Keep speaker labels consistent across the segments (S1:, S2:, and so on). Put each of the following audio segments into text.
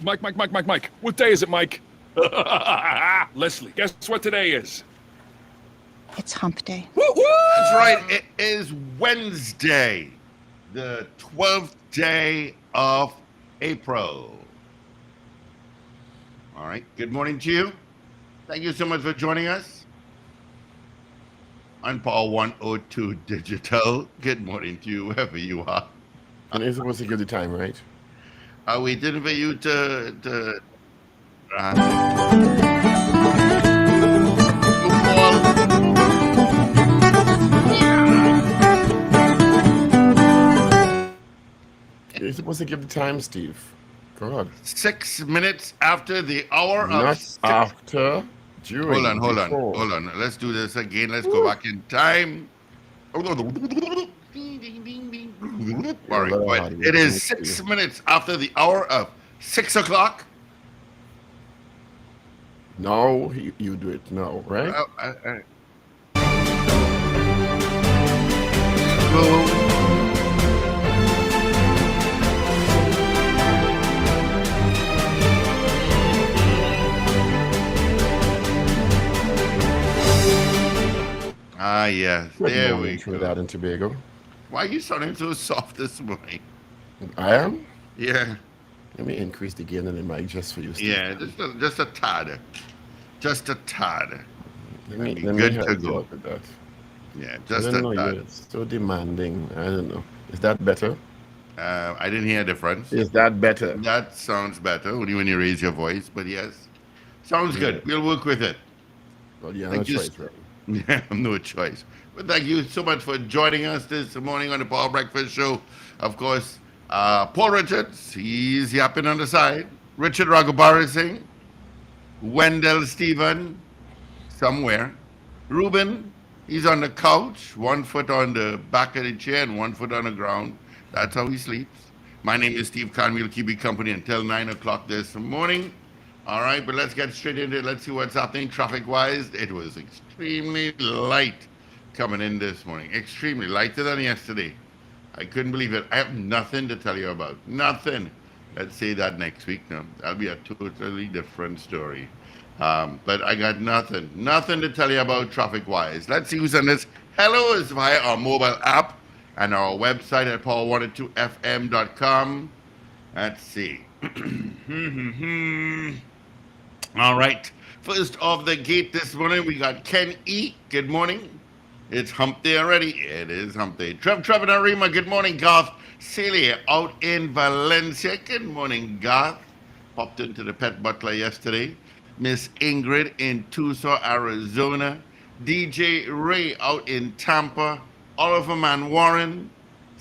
S1: Mike. What day is it, Mike? Leslie, guess what today is?
S2: It's hump day.
S1: Woo woo!
S3: That's right. It is Wednesday, the 12th day of April. All right. Good morning to you. Thank you so much for joining us on Power 102 Digital. Good morning to you, wherever you are.
S4: And it's supposed to give the time, right?
S3: Are we waiting for you to
S4: You're supposed to give the time, Steve. God.
S3: 6 minutes after the hour
S4: Not
S3: of six.
S4: after, during.
S3: Hold
S4: before.
S3: on. Let's do this again. Let's go back in time. All right, but it is 6 minutes after the hour of 6 o'clock.
S4: No, you do it now, right?
S3: Yes.
S4: Good
S3: There
S4: morning,
S3: we
S4: Trinidad
S3: go.
S4: and Tobago.
S3: Why are you sounding so soft this morning?
S4: I am.
S3: Yeah.
S4: Let me increase the gain in the mic just for you, Steve.
S3: Yeah, just a tad. Just a tad.
S4: Let me
S3: good
S4: help
S3: to
S4: you
S3: go.
S4: out with that.
S3: Yeah,
S4: I
S3: just
S4: don't
S3: a
S4: know,
S3: tad.
S4: you're so demanding. I don't know. Is that better?
S3: I didn't hear a difference.
S4: Is that better?
S3: That sounds better only when you raise your voice, but yes. Sounds good. We'll work with it.
S4: Well, yeah, no
S3: Thank you.
S4: choice, right?
S3: Yeah, no choice. But thank you so much for joining us this morning on the Paul Breakfast Show. Of course, Paul Richards, he's yapping on the side. Richard Raghubar Singh, Wendell Stephen, somewhere. Ruben, he's on the couch, 1 foot on the back of the chair and 1 foot on the ground. That's how he sleeps. My name is Steve Khan. We'll keep you company until 9 o'clock this morning. All right, but let's get straight into it. Let's see what's happening traffic-wise. It was extremely light coming in this morning. Extremely lighter than yesterday. I couldn't believe it. I have nothing to tell you about. Nothing. Let's say that next week. No, that'll be a totally different story. But I got nothing to tell you about traffic-wise. Let's see who's on this. Hello is via our mobile app and our website at paul102fm.com. Let's see. All right. First off the gate this morning, we got Ken E. Good morning. It's hump day already. It is hump day. Trevor Narima, good morning, Garth. Celia out in Valencia. Good morning, Garth. Popped into the Pet Butler yesterday. Miss Ingrid in Tucson, Arizona. DJ Ray out in Tampa. Oliver Man Warren,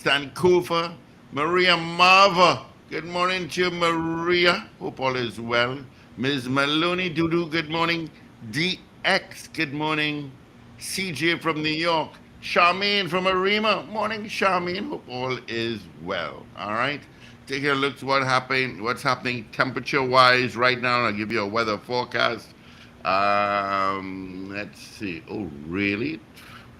S3: Sankofa. Maria Marva. Good morning to you, Maria. Hope all is well. Ms. Maloney Dudu, good morning. DX, good morning. CJ from New York. Charmaine from Arima. Morning, Charmaine. Hope all is well. All right. Take a look at what's happening temperature-wise right now. I'll give you a weather forecast. Let's see. Oh, really?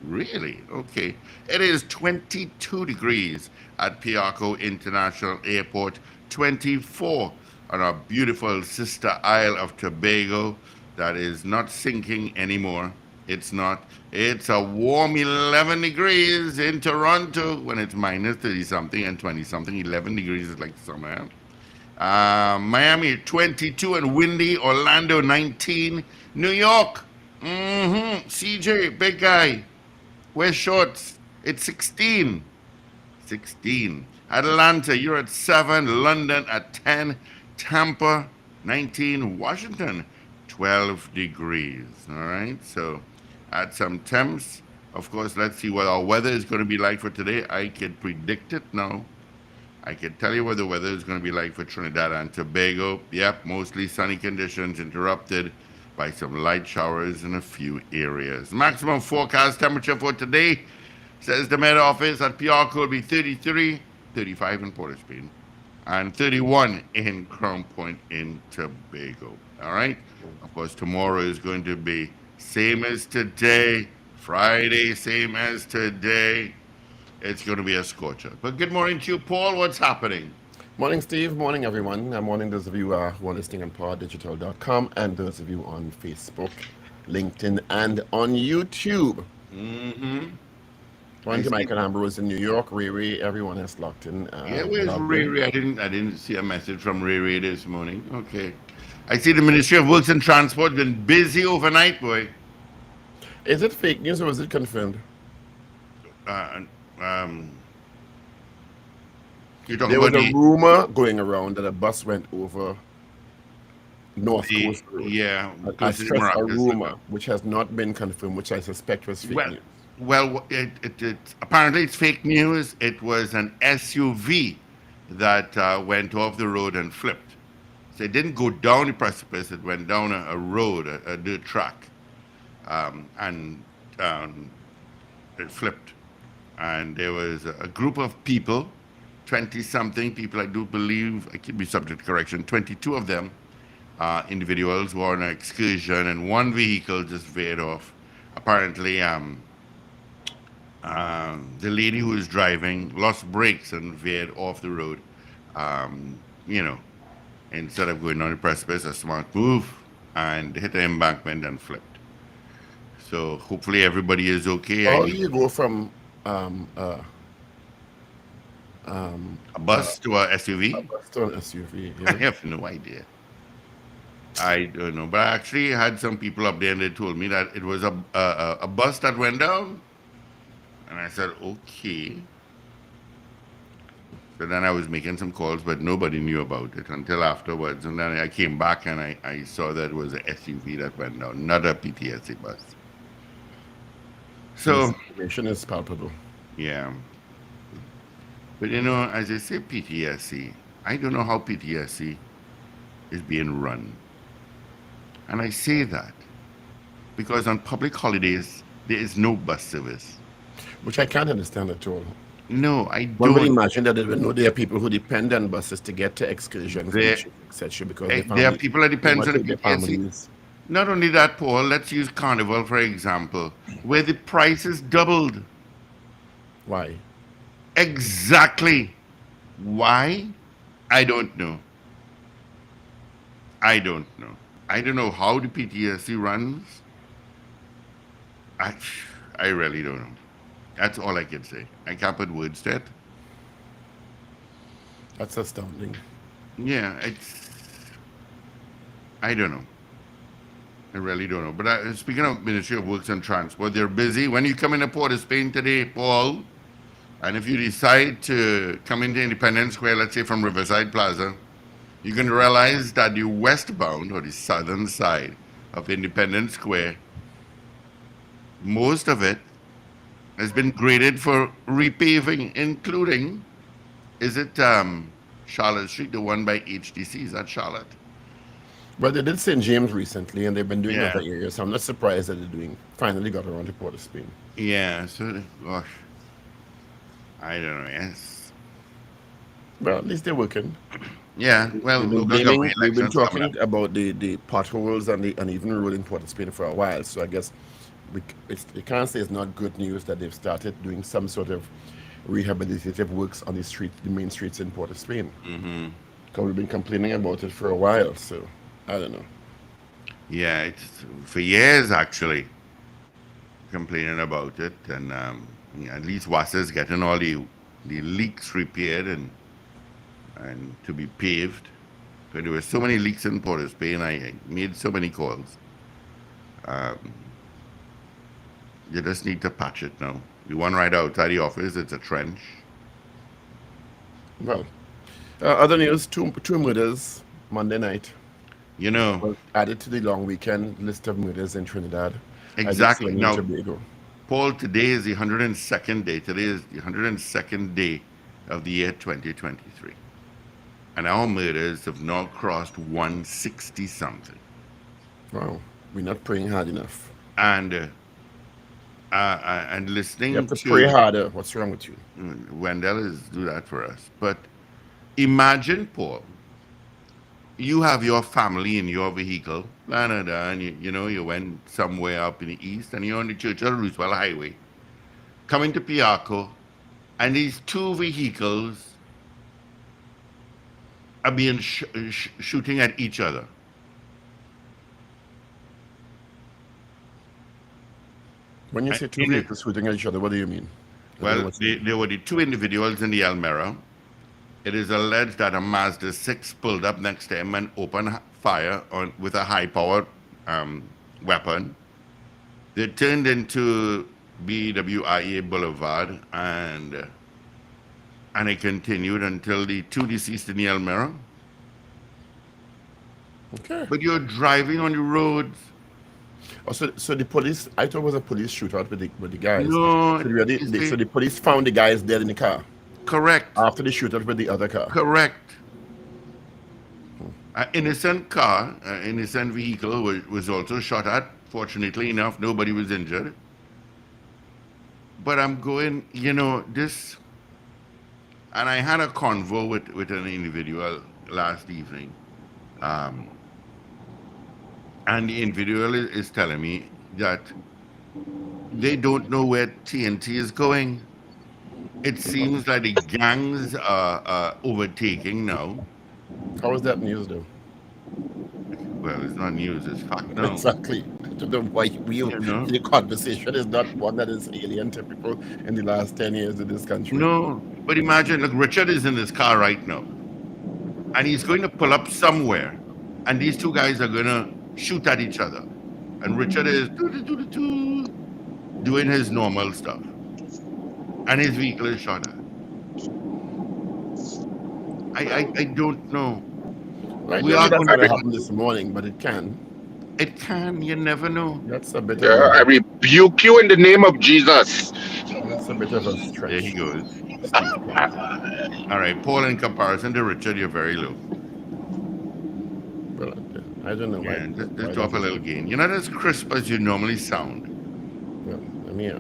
S3: Really? Okay. It is 22 degrees at Piarco International Airport, 24 on our beautiful sister isle of Tobago that is not sinking anymore. It's not. It's a warm 11 degrees in Toronto when it's minus 30-something and 20-something. 11 degrees is like summer. Miami, 22 and windy. Orlando, 19. New York, CJ, big guy. Wear shorts. It's 16. 16. Atlanta, you're at 7. London at 10. Tampa, 19. Washington, 12 degrees. All right. So add some temps. Of course, let's see what our weather is going to be like for today. I can predict it now. I can tell you what the weather is going to be like for Trinidad and Tobago. Yep, mostly sunny conditions interrupted by some light showers in a few areas. Maximum forecast temperature for today, says the Met Office, at Piarco will be 33, 35 in Port of Spain, and 31 in Crown Point in Tobago. All right? Of course, tomorrow is going to be same as today. Friday, same as today. It's going to be a scorcher. But good morning to you, Paul. What's happening?
S4: Morning, Steve. Morning, everyone. Morning, those of you who are listening on poddigital.com and those of you on Facebook, LinkedIn, and on YouTube.
S3: Mm-hmm. I
S4: Morning to
S3: see.
S4: Michael Ambrose in New York. Riri, everyone has locked in.
S3: Yeah, where's
S4: Logged
S3: Ray
S4: in.
S3: Ray? I didn't see a message from Ray Ray this morning. Okay. I see the Ministry of Works and Transport been busy overnight, boy.
S4: Is it fake news or is it confirmed?
S3: Uh, um, you're talking
S4: There was
S3: about
S4: a rumor going around that a bus went over North
S3: the
S4: Coast Road.
S3: yeah,
S4: I
S3: close to the
S4: stress a
S3: Maracas River.
S4: rumor, which has not been confirmed, which I suspect was fake
S3: Well,
S4: news.
S3: it apparently it's fake news. It was an SUV that went off the road and flipped. So it didn't go down the precipice. It went down a road, a dirt track, and um, it flipped. And there was a group of people, 20-something people, I do believe, I could be subject to correction, 22 of them, individuals were on an excursion, and one vehicle just veered off. Apparently, the lady who was driving lost brakes and veered off the road. Um, you know, instead of going on the precipice, a smart move, and hit the embankment and flipped. So hopefully everybody is okay.
S4: How do you go from um, uh,
S3: A bus to a
S4: a
S3: SUV?
S4: bus to an SUV?
S3: I
S4: Yeah.
S3: have no idea. I don't know, but I actually had some people up there, and they told me that it was a bus that went down, and I said okay. So then I was making some calls, but nobody knew about it until afterwards, and then I came back and I saw that it was a SUV that went down, not a PTSD bus. So
S4: Misinformation is palpable.
S3: yeah, but you know, as I say, PTSD, I don't know how PTSD is being run. And I say that because on public holidays, there is no bus service.
S4: Which I can't understand at all.
S3: No, I
S4: One would
S3: don't.
S4: imagine that there are people who depend on buses to get to excursions,
S3: There,
S4: beaches, etc., because their
S3: there are
S4: family,
S3: people that
S4: they
S3: depends
S4: want
S3: on
S4: to
S3: the
S4: take their
S3: PTSD.
S4: families.
S3: Not only that, Paul, let's use Carnival, for example, where the prices doubled.
S4: Why?
S3: Exactly. Why? I don't know. I don't know. I don't know how the PTSD runs. I, I really don't know. That's all I can say. I can't put words to it.
S4: That's astounding.
S3: Yeah, I don't know. I really don't know. But speaking of Ministry of Works and Transport, they're busy. When you come into Port of Spain today, Paul, and if you decide to come into Independence Square, let's say from Riverside Plaza, you can realize that the westbound or the southern side of Independence Square, most of it has been graded for repaving, including, is it Charlotte Street, the one by HTC? Is that Charlotte?
S4: But they did St. James recently, and they've been doing
S3: Yeah.
S4: other areas, so I'm not surprised that finally got around to Port of Spain.
S3: Yeah, so, gosh, I don't know, yes.
S4: Well, at least they're working.
S3: Yeah, well,
S4: We've been
S3: local
S4: blaming,
S3: government
S4: we've been
S3: elections coming up.
S4: talking about the potholes and the uneven road in Port of Spain for a while, so I guess you can't say it's not good news that they've started doing some sort of rehabilitative works on the main streets in Port of Spain.
S3: Mm-hmm.
S4: Because we've been complaining about it for a while, so I don't know.
S3: Yeah, it's for years actually complaining about it, and yeah, at least Wasser's getting all the leaks repaired and to be paved. Because there were so many leaks in Port of Spain, I made so many calls. You just need to patch it now. The one right outside the office, it's a trench.
S4: Well, other news: two murders Monday night
S3: You know,
S4: was added to the long weekend list of murders in Trinidad.
S3: exactly.
S4: And
S3: Now,
S4: Tobago.
S3: Paul, today is the 102nd day. Today is the 102nd day of the year 2023. And our murders have now crossed 160 something.
S4: Wow, we're not praying hard enough.
S3: And
S4: You
S3: listening
S4: have to
S3: to
S4: pray harder. What's wrong with you?
S3: Wendell is do that for us. But imagine, Paul, you have your family in your vehicle, and you went somewhere up in the east, and you're on the Churchill Roosevelt Highway, coming to Piarco, and these two vehicles are being shooting at each other.
S4: When you say two vehicles shooting at each other, what do you mean?
S3: Well, there were the two individuals in the Elmira. It is alleged that a Mazda 6 pulled up next to him and opened fire with a high-powered weapon. They turned into BWIA Boulevard, and it continued until the two deceased in the Elmira.
S4: Okay.
S3: But you're driving on the roads.
S4: Oh, so the police, I thought it was a police shootout with the guys.
S3: No.
S4: So the police found the guys dead in the car.
S3: Correct.
S4: After the shootout with the other car.
S3: Correct. An innocent car, an innocent vehicle was also shot at. Fortunately enough, nobody was injured. But I'm going, this... And I had a convo with an individual last evening. And the individual is telling me that they don't know where TNT is going. It seems like the gangs are overtaking now.
S4: How is that news, though?
S3: Well, it's not news, it's fact now.
S4: Exactly. The conversation is not one that is alien to people in the last 10 years in this country.
S3: No, but imagine, look, Richard is in his car right now. And he's going to pull up somewhere. And these two guys are going to shoot at each other. And Richard is doing his normal stuff. And his vehicle is shot at. I don't know.
S4: I don't know that's going to happen this morning, but it can.
S3: It can, you never know.
S4: That's a bit
S5: I rebuke you in the name of Jesus.
S4: That's a bit of a stretch.
S3: There he goes. All right, Paul, in comparison to Richard, you're very low.
S4: Well, I don't know why.
S3: Yeah, just drop a little gain. You're not as crisp as you normally sound.
S4: Well, let me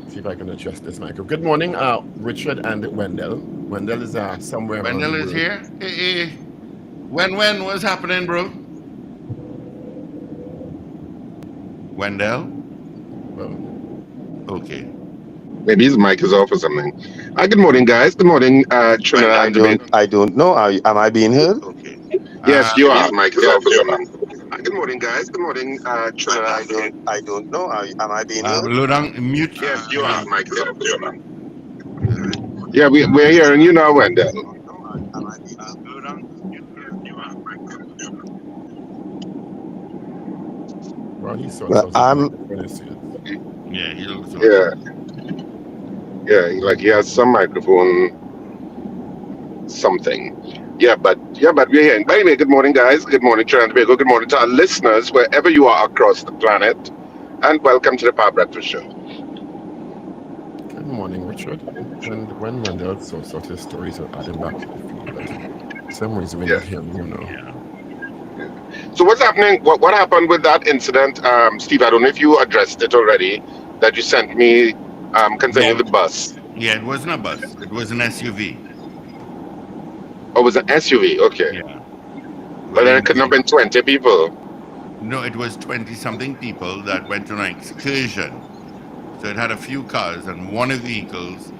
S4: see if I can adjust this mic. Good morning, Richard and Wendell. Wendell is somewhere.
S3: Wendell is here? Hey. When, what's happening, bro? Wendell?
S4: Well,
S3: okay.
S5: Maybe his mic is off or something. Good morning, guys. Good morning, Trinidad.
S6: I don't know. Am I being heard?
S3: Okay.
S5: Yes, you are. His mic is off or something. Good morning, guys. Good morning, Trinidad.
S6: I don't know. Am I being heard?
S3: Low mute.
S5: Yes, you are. His mic is off or something. Yeah, we're hearing you now, Wendell.
S6: Am I being heard?
S4: well, he's so
S3: Yeah, he looks so.
S5: Yeah, like he has some microphone, something. Yeah, but we're here. By the way, good morning, guys. Good morning, Trinidad and Tobago. Good morning to our listeners wherever you are across the planet, and welcome to the Power Breakfast Show.
S4: Good morning, Richard. And when Wendell saw such a story to add him back to the field, but for some reason we not him,
S3: Yeah.
S5: So what's happening? What happened with that incident, Steve? I don't know if you addressed it already. That you sent me concerning the bus.
S3: Yeah, it wasn't a bus. It was an SUV.
S5: Oh, it was an SUV. Okay.
S3: Yeah.
S5: But then it couldn't have been 20 people.
S3: No, it was 20-something people that went on an excursion. So it had a few cars, and one of the vehicles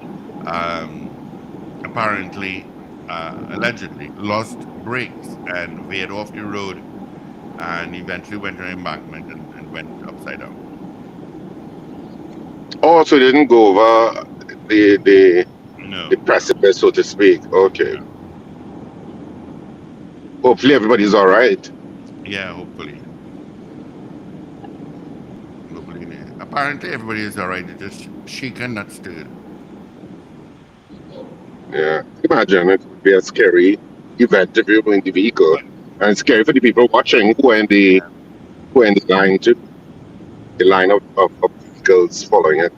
S3: apparently, allegedly, lost brakes and veered off the road and eventually went on an embankment and went upside down.
S5: Oh, so it didn't go over the
S3: No.
S5: precipice, so to speak. Okay.
S3: Yeah.
S5: Hopefully everybody's all right.
S3: Yeah, hopefully. Apparently everybody is all right. They're just shaken, not stirred.
S5: Yeah. Imagine it would be a scary event if you're in the vehicle. And it's scary for the people watching who are in the line too. The line of vehicles following it.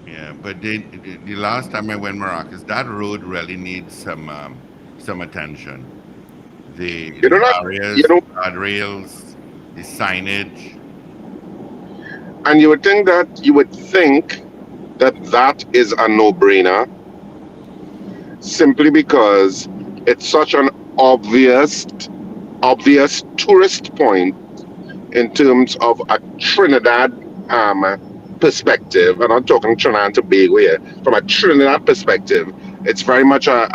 S3: Yeah, but the last time I went Maracas, that road really needs some attention. The barriers, guardrails, the signage.
S5: And you would think that that is a no-brainer, simply because it's such an obvious tourist point in terms of a Trinidad perspective. And I'm talking Trinidad and Tobago here. From a Trinidad perspective, it's very much a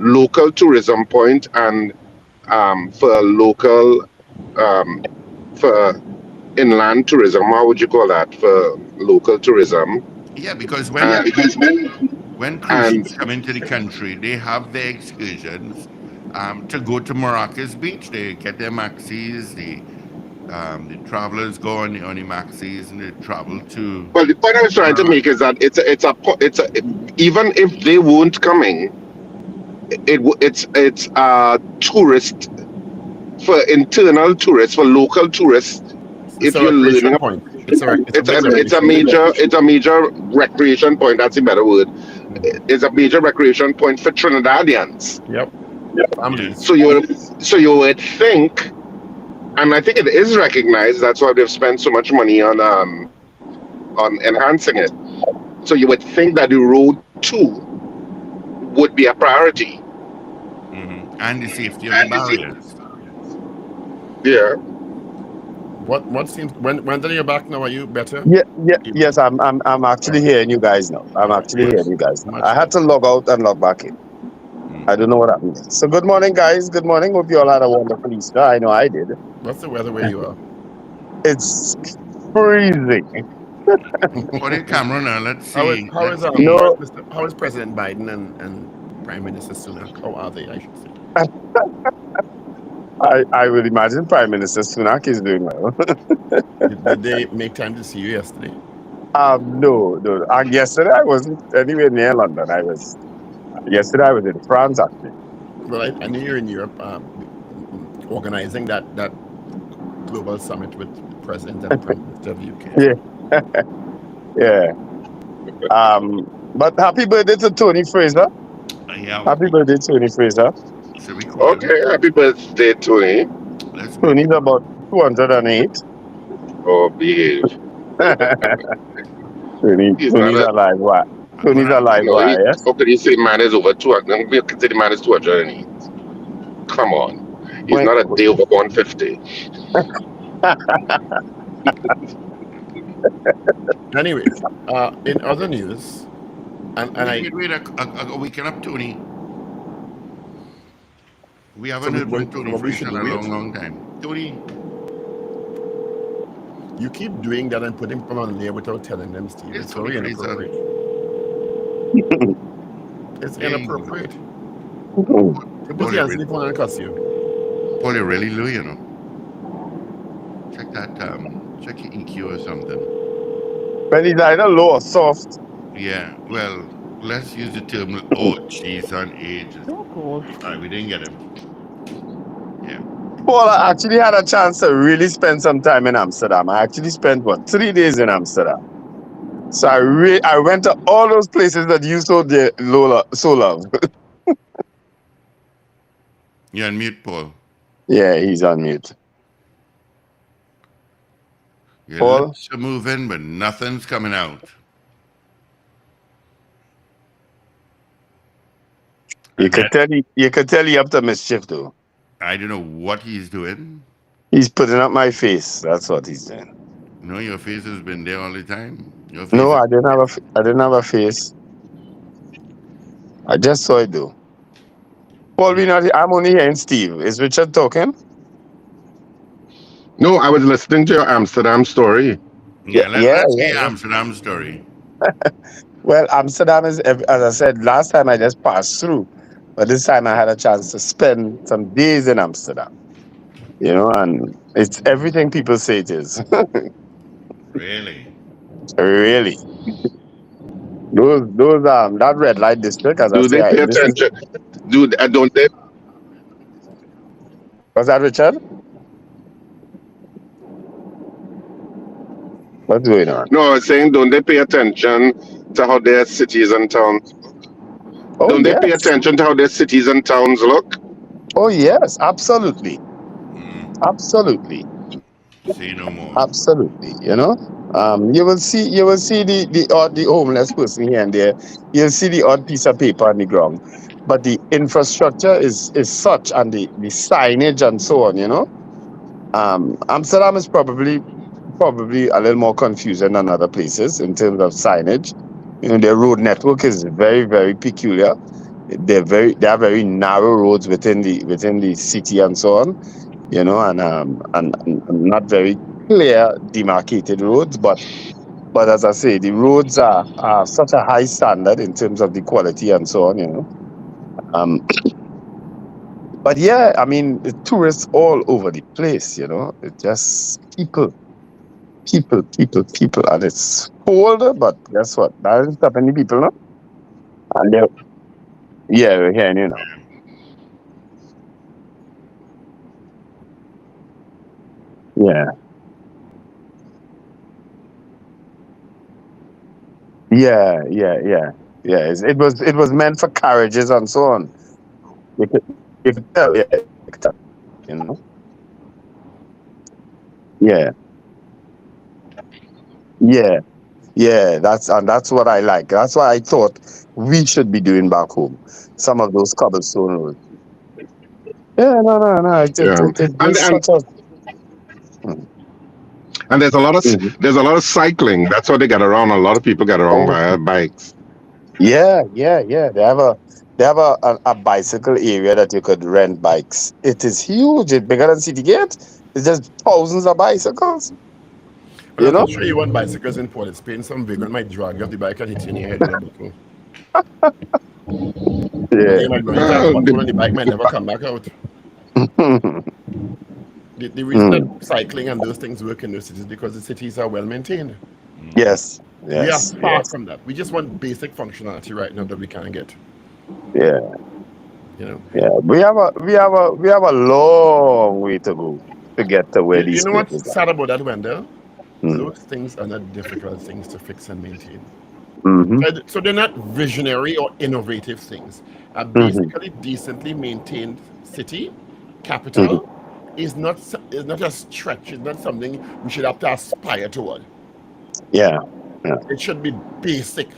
S5: local tourism point and for local for inland tourism. How would you call that for local tourism?
S3: Yeah, because
S5: Because
S3: when cruise
S5: and-
S3: ships come into the country, they have their excursions to go to Maracas Beach. They get their maxis. The travelers go on the maxis and they travel to.
S5: Well, the point I was trying to make is that it's a even if they weren't coming, it's a tourist for internal tourists, for local tourists. If you're learning,
S4: point.
S5: it's a major recreation point. That's a better word. It's a major recreation point for Trinidadians.
S4: Yep. Families.
S5: So you would think, and I think it is recognized. That's why they've spent so much money on enhancing it. So you would think that the road too would be a priority.
S3: And the safety of the barriers.
S5: Yeah.
S4: What seems when you're back now? Are you better?
S7: Yes, I'm actually hearing you guys now. I had to log out and log back in. I don't know what happened. So good morning, guys. Good morning. Hope you all had a wonderful Easter. I know I did.
S4: What's the weather where you are?
S7: It's freezing.
S3: Put your camera now. Let's see.
S4: How is
S7: No.
S4: how is President Biden and Prime Minister Sunak? How are they? I should say.
S7: I would imagine Prime Minister Sunak is doing well.
S4: Did they make time to see you yesterday?
S7: No. Yesterday I wasn't anywhere near London. Yesterday I was in France actually.
S4: Well, I knew you're in Europe organizing that global summit with the President and Prime Minister of the UK.
S7: Yeah. But happy birthday to Tony Fraser.
S3: Yeah.
S7: Happy birthday, Tony Fraser.
S3: Should we call him?
S5: Okay. Happy birthday, Tony.
S3: Let's
S7: Tony's about 208.
S5: Oh, behave.
S7: Tony's alive. What? Tony's alive.
S5: No,
S7: Why? Yes.
S5: how could you say man is over 200? We could say the man is 208. Come on. He's
S7: Wait.
S5: not a day over 150.
S4: Anyways, in other news, and I
S3: wait a weekend up, Tony. We haven't
S4: So
S3: heard from Tony
S4: what we
S3: Fraser
S4: should
S3: in a
S4: do
S3: long,
S4: is-
S3: long time. Tony,
S4: you keep doing that and putting people on there without telling them, Steve.
S3: It's
S4: It's very
S3: Tony Fraser.
S4: inappropriate. It's
S3: There you
S4: inappropriate.
S7: Mm.
S4: You put the answer the phone and cuss you.
S3: Paul, you're really low, you know. Check that, check your EQ or something.
S7: But he's either low or soft.
S3: Yeah, well, let's use the term, oh, jeez, on age. All right, we didn't get him. Yeah.
S7: Paul, I actually had a chance to really spend some time in Amsterdam. I actually spent 3 days in Amsterdam. So I went to all those places that you so love.
S3: You're on mute, Paul.
S7: Yeah, he's on mute.
S3: Your
S7: Paul?
S3: lips are moving, but nothing's coming out.
S7: You could tell he up to mischief though.
S3: I don't know what he's doing.
S7: He's putting up my face. That's what he's doing.
S3: No, your face has been there all the time. Your face
S7: No,
S3: is-
S7: I didn't have a face. I just saw it though. Paul, I'm only hearing Steve. Is Richard talking?
S5: No, I was listening to your Amsterdam story.
S3: let's
S7: yeah.
S3: hear Amsterdam story.
S7: Well, Amsterdam is, as I said, last time I just passed through. But this time I had a chance to spend some days in Amsterdam. You know, and it's everything people say it is.
S3: Really?
S7: Really. Those that red light district, as I
S5: Do they
S7: say,
S5: pay attention? Don't they?
S7: Was that Richard? What's going on?
S5: No, I was saying, don't they pay attention to how their cities and towns?
S7: Oh,
S5: Don't they pay
S7: yes.
S5: attention to how their cities and towns look?
S7: Oh yes, absolutely. Absolutely.
S3: Say no more.
S7: Absolutely. You know? You will see the homeless person here and there. You'll see the odd piece of paper on the ground. But the infrastructure is such, and the signage and so on, you know. Amsterdam is probably a little more confusing than other places in terms of signage. You know, their road network is very, very peculiar. they are very narrow roads within the city and so on, you know, and not very clear demarcated roads, but as I say, the roads are such a high standard in terms of the quality and so on, you know. But yeah, I mean, the tourists all over the place, you know. It's just people, and it's cold, but guess what? That doesn't stop any people, no? And we're here, you know. Yeah. Yeah. It was meant for carriages and so on. You could tell, yeah, you know. Yeah. That's what I like. That's what I thought we should be doing back home. Some of those cobblestone roads. Yeah, no. It's such a.
S5: And there's a lot of cycling. That's what they get around. A lot of people get around via bikes.
S7: Yeah. They have a bicycle area that you could rent bikes. It is huge. It's bigger than City Gate. It's just thousands of bicycles.
S4: But
S7: You
S4: I'm
S7: know?
S4: not sure you want bicycles in Port of Spain. Some vagrant might drag you off the bike and hit you in your head with a bottle.
S7: Yeah.
S4: You might go into that bottle and the bike might never come back out. The reason that cycling and those things work in those cities is because the cities are well maintained.
S7: Yes.
S4: We are far from that. We just want basic functionality right now that we can't get.
S7: Yeah.
S4: You know.
S7: Yeah. We have a long way to go to get to where these
S4: You know what's
S7: places are.
S4: sad about that, Wendell?
S7: Mm.
S4: Those things are not difficult things to fix and maintain.
S7: Mhm.
S4: So they're not visionary or innovative things. A basically decently maintained city, capital, is not a stretch. It's not something we should have to aspire toward.
S7: Yeah.
S4: It should be basic.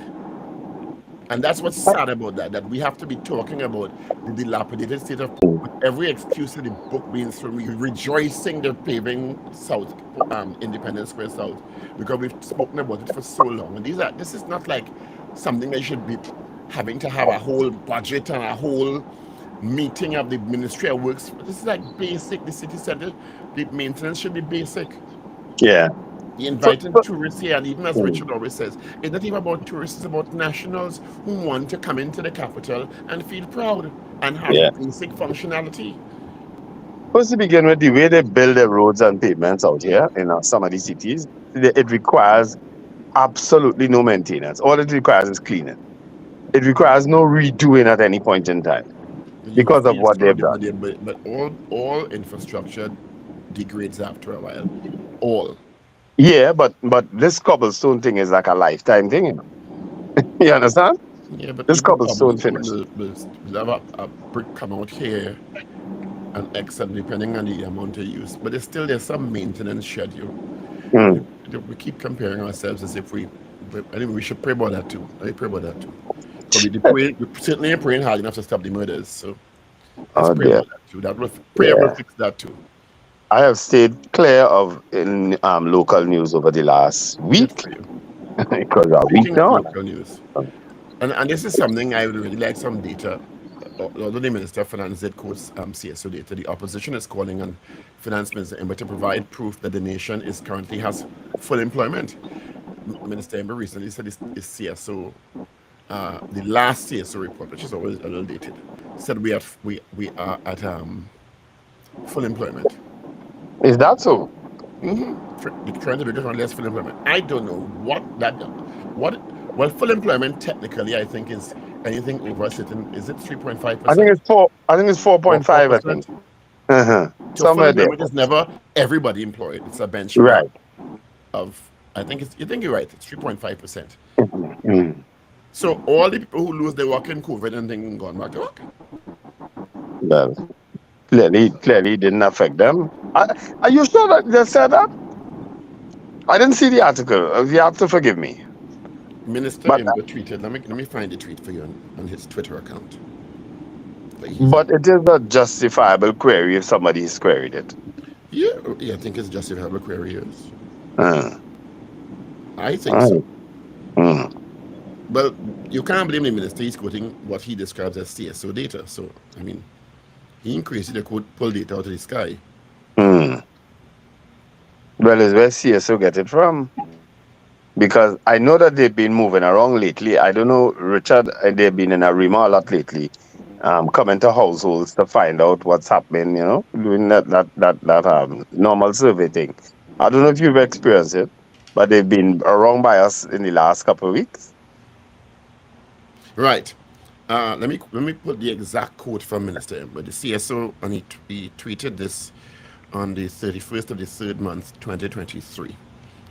S4: And that's what's sad about that we have to be talking about the dilapidated state of with every excuse in the book being thrown. We're rejoicing they're paving South, Independence Square South, because we've spoken about it for so long. And this is not like something that should be having to have a whole budget and a whole meeting of the Ministry of Works. This is like basic. The city center, the maintenance should be basic.
S7: Yeah.
S4: The inviting tourists here, and even as Richard always says, it's not even about tourists, it's about nationals who want to come into the capital and feel proud and have basic functionality.
S7: First to begin with, the way they build the roads and pavements out here in some of these cities, it requires absolutely no maintenance. All it requires is cleaning. It requires no redoing at any point in time because of what they've done.
S4: But all infrastructure degrades after a while. All.
S7: Yeah, but this cobblestone thing is like a lifetime thing, you know. You understand?
S4: Yeah, but
S7: this
S4: even
S7: cobblestone finish.
S4: We'll have a brick come out here and excellent depending on the amount of use. But there's some maintenance schedule. We keep comparing ourselves as if anyway, we should pray about that too. I pray about that too. We certainly are praying hard enough to stop the murders. So let's pray about that too. Prayer will fix that too.
S7: I have stayed clear of local news over the last week. Because week now.
S4: Local news. And this is something I would really like some data. Although the Minister of Finance did quote CSO data, the opposition is calling on Finance Minister Ember to provide proof that the nation currently has full employment. Minister Ember recently said his CSO, the last CSO report, which is always a little dated, said we are at full employment.
S7: Is that so?
S4: Trying to do this on less full employment. I don't know well, full employment technically I think is anything over certain. Is it 3.5%?
S7: I think it's 4.5. I think.
S4: So
S7: somewhere there.
S4: It's never everybody employed. It's a benchmark
S7: Right.
S4: of. I think you're right. It's 3.5%. So all the people who lose their work in COVID and then gone back to work.
S7: Well, clearly didn't affect them. Are you sure that they said that? I didn't see the article. You have to forgive me.
S4: Minister Ember tweeted. Let me find the tweet for you on his Twitter account.
S7: But it is a justifiable query if somebody has queried it.
S4: Yeah, I think it's justifiable query. Yes. I think so. Well, you can't blame the minister. He's quoting what he describes as CSO data. So, I mean, he increased the quote, pull data out of the sky.
S7: Well, is where CSO get it from? Because I know that they've been moving around lately. I don't know, Richard, they've been in Arima a lot lately, coming to households to find out what's happening, doing that normal survey thing. I don't know if you've experienced it, but they've been around by us in the last couple of weeks.
S4: Right. Let me put the exact quote from Minister. But the CSO, and he tweeted this on the 31st of the 3rd month, 2023.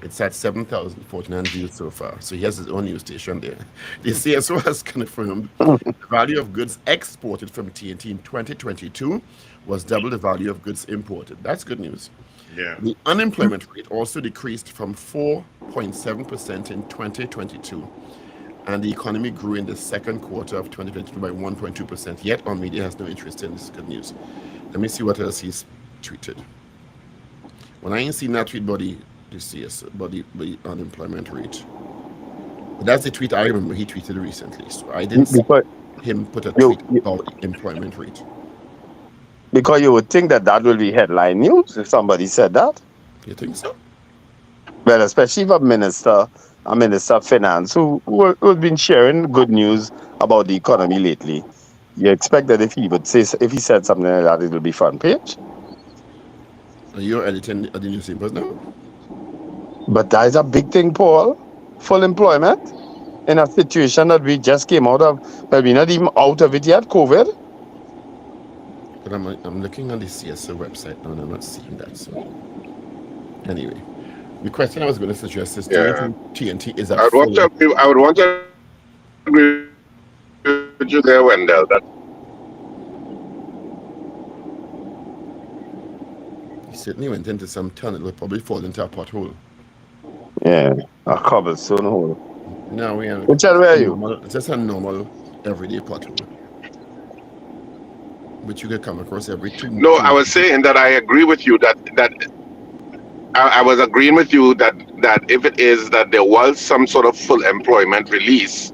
S4: It's at 7,049 views so far. So he has his own news station there. The CSO has confirmed the value of goods exported from TNT in 2022 was double the value of goods imported. That's good news.
S3: Yeah.
S4: The unemployment rate also decreased from 4.7% in 2022. And the economy grew in the second quarter of 2022 by 1.2%. Yet, our media has no interest in this good news. Let me see what else he's tweeted. When I ain't seen that tweet, buddy, the CS, but the unemployment rate. But that's the tweet I remember he tweeted recently. So I didn't see him put a tweet about the employment rate.
S7: Because you would think that will be headline news if somebody said that.
S4: You think so?
S7: Well, especially if a minister of finance who's been sharing good news about the economy lately. You expect that if he said something like that, it will be front page.
S4: You're editing the newspapers now?
S7: But that is a big thing, Paul. Full employment in a situation that we just came out of, but we're not even out of it yet, COVID.
S4: But I'm looking on the CSO website now and I'm not seeing that. So anyway, the question I was going to suggest is, do you think TNT is
S5: I would want to agree with you there, Wendell. That
S4: he certainly went into some tunnel. It will probably fall into a pothole.
S7: Yeah, a cobblestone hole.
S4: No, we are.
S7: Richard, where are you?
S4: It's just a normal, everyday pothole, which you could come across every 2 months.
S5: No, I was saying that I agree with you that I was agreeing with you that if it is that there was some sort of full employment release,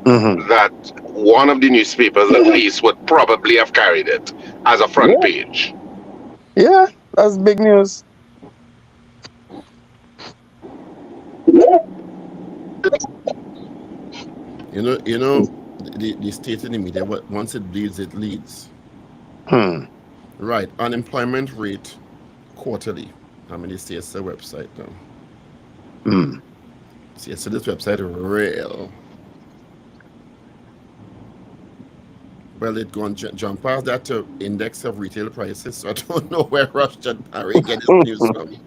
S5: that one of the newspapers at least would probably have carried it as a front page.
S7: Yeah, that's big news.
S4: You know, the state in the media, once it bleeds, it leads. Right, unemployment rate quarterly. I'm in the CSO website now. CSO, this website is real. Well, it gone jump past that to index of retail prices, so I don't know where Rushton Parry get his news from.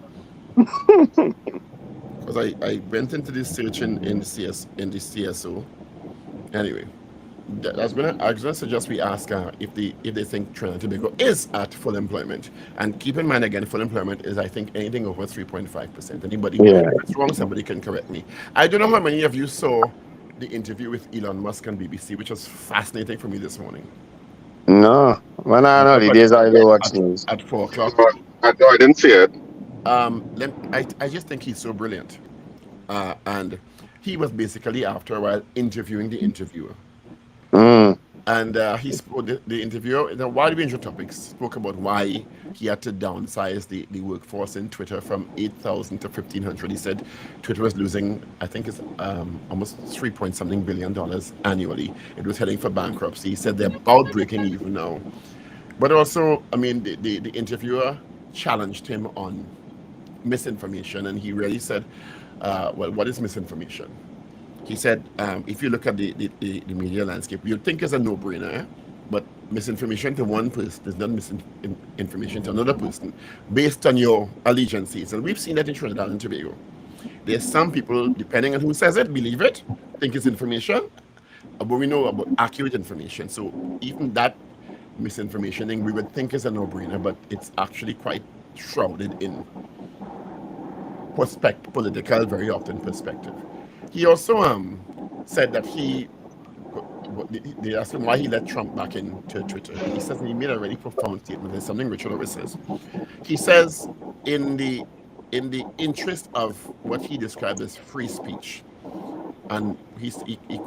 S4: Because I went into this search in the CSO. Anyway, I was gonna suggest we ask if they think Trinidad and Tobago is at full employment. And keep in mind again, full employment is, I think, anything over 3.5%. Anybody if it's wrong, somebody can correct me. I don't know how many of you saw the interview with Elon Musk on BBC, which was fascinating for me this morning.
S7: No, when I know the days I don't watch news.
S4: At 4 o'clock.
S5: I didn't see it.
S4: I just think he's so brilliant. And he was basically, after a while, interviewing the interviewer. And he spoke, the interviewer, in a wide range of topics, spoke about why he had to downsize the workforce in Twitter from 8,000 to 1,500. He said Twitter was losing, I think it's almost $3.something billion annually. It was heading for bankruptcy. He said they're about breaking even now. But also, I mean, the interviewer challenged him on misinformation, and he really said, well, what is misinformation? He said, if you look at the media landscape, you'd think it's a no-brainer, but misinformation to one person is not misinformation to another person based on your allegiances. And we've seen that in Trinidad and Tobago. There's some people, depending on who says it, believe it, think it's information, but we know about accurate information. So even that misinformation thing we would think is a no-brainer, but it's actually quite shrouded in political, very often perspective. He also said that they asked him why he let Trump back into Twitter. He says he made a really profound statement. There's something Richard always says. He says, in the interest of what he described as free speech, and he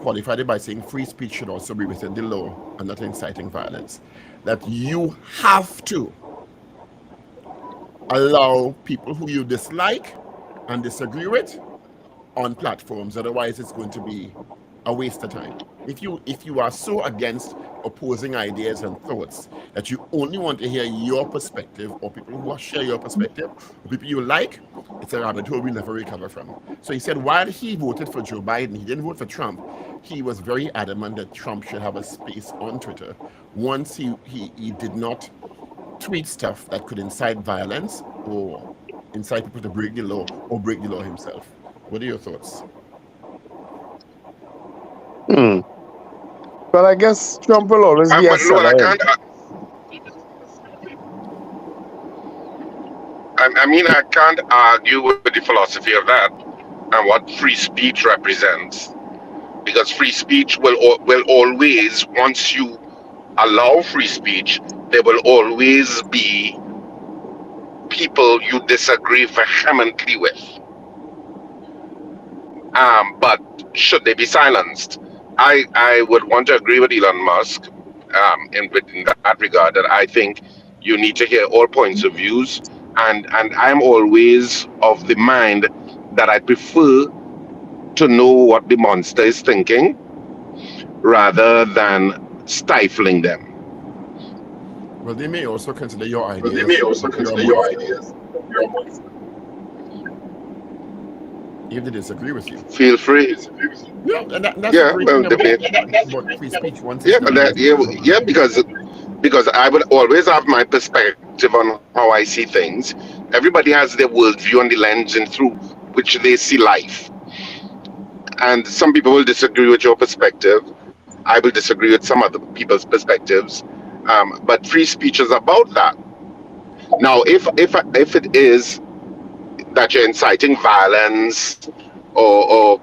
S4: qualified it by saying free speech should also be within the law and not inciting violence. That you have to allow people who you dislike and disagree with on platforms, otherwise it's going to be a waste of time. If you are so against opposing ideas and thoughts that you only want to hear your perspective, or people who share your perspective, or people you like, it's a rabbit hole we'll never recover from. So he said while he voted for Joe Biden, he didn't vote for Trump. He was very adamant that Trump should have a space on Twitter once he did not tweet stuff that could incite violence or incite people to break the law or break the law himself. What are your thoughts?
S7: Well, I guess Trump will always be a
S5: But no, I
S7: seller.
S5: can't. I mean, I can't argue with the philosophy of that and what free speech represents, because free speech will always, once you allow free speech, there will always be people you disagree vehemently with. But should they be silenced? I would want to agree with Elon Musk in that regard, that I think you need to hear all points of views, and I'm always of the mind that I prefer to know what the monster is thinking rather than stifling them.
S4: Well, they may also consider your ideas. If they disagree with you.
S5: Feel free.
S4: Yeah, and that's
S5: Yeah,
S4: a great
S5: well,
S4: thing about free speech. Once
S5: Yeah,
S4: it's
S5: but
S4: done,
S5: because I would always have my perspective on how I see things. Everybody has their worldview and the lens and through which they see life. And some people will disagree with your perspective. I will disagree with some other people's perspectives. But free speech is about that. Now, if it is that you're inciting violence or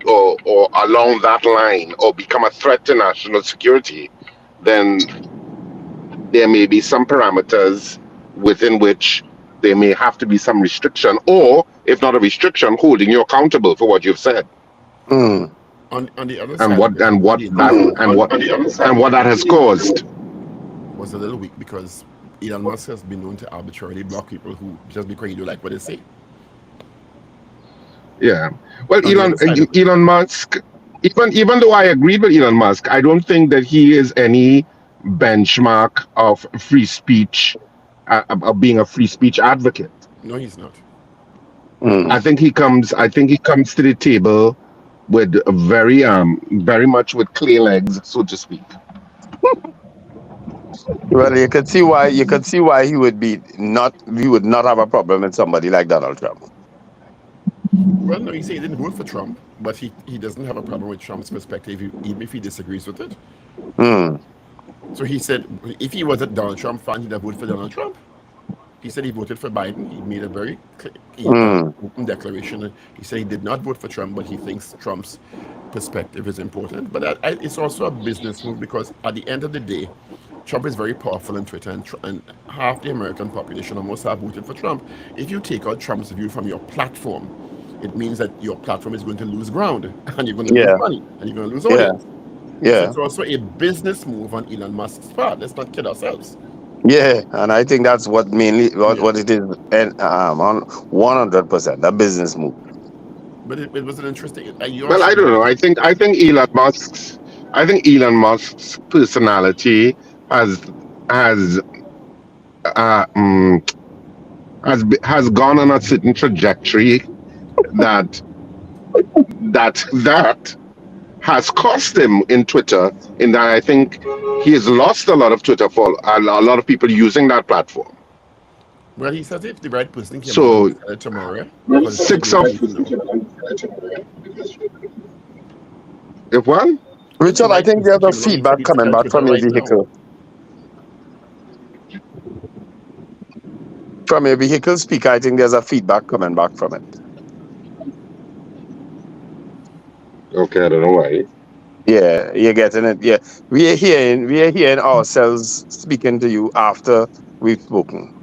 S5: along that line, or become a threat to national security, then there may be some parameters within which there may have to be some restriction, or if not a restriction, holding you accountable for what you've said.
S7: Mm.
S4: on the other side,
S5: And what that has caused.
S4: was a little weak because Elon Musk has been known to arbitrarily block people who just because you don't like what they say.
S5: Yeah. Well,
S4: On the other side of it.
S5: Elon Musk, even though I agreed with Elon Musk, I don't think that he is any benchmark of free speech, of being a free speech advocate.
S4: No, he's not.
S5: I think he comes to the table with very much with clay legs, so to speak.
S7: Well, you could see why he would not have a problem with somebody like Donald Trump.
S4: Well, no, he said he didn't vote for Trump, but he doesn't have a problem with Trump's perspective, even if he disagrees with it. So he said if he was a Donald Trump fan, he'd have voted for Donald Trump. He said he voted for Biden. He made a very open declaration. He said he did not vote for Trump, but he thinks Trump's perspective is important. But it's also a business move because at the end of the day, Trump is very powerful on Twitter, and half the American population almost have voted for Trump. If you take out Trump's view from your platform, it means that your platform is going to lose ground, and you're going to lose money, and you're going to lose audience.
S7: Yeah.
S4: So it's also a business move on Elon Musk's part. Let's not kid ourselves.
S7: Yeah, and I think that's what it is, and on 100% a business move.
S4: But it was an interesting.
S5: Well, I don't know. I think Elon Musk's personality has gone on a certain trajectory that has cost him in Twitter, in that I think he has lost a lot of Twitter for a lot of people using that platform.
S4: Well, he says if the right person came
S5: So,
S4: out tomorrow,
S5: if what?
S7: Richard, I think there's a feedback coming back from your vehicle. From your vehicle speaker, I think there's a feedback coming back from it.
S5: Okay, I don't know why.
S7: Yeah, you're getting it. Yeah, we are hearing ourselves speaking to you after we've spoken.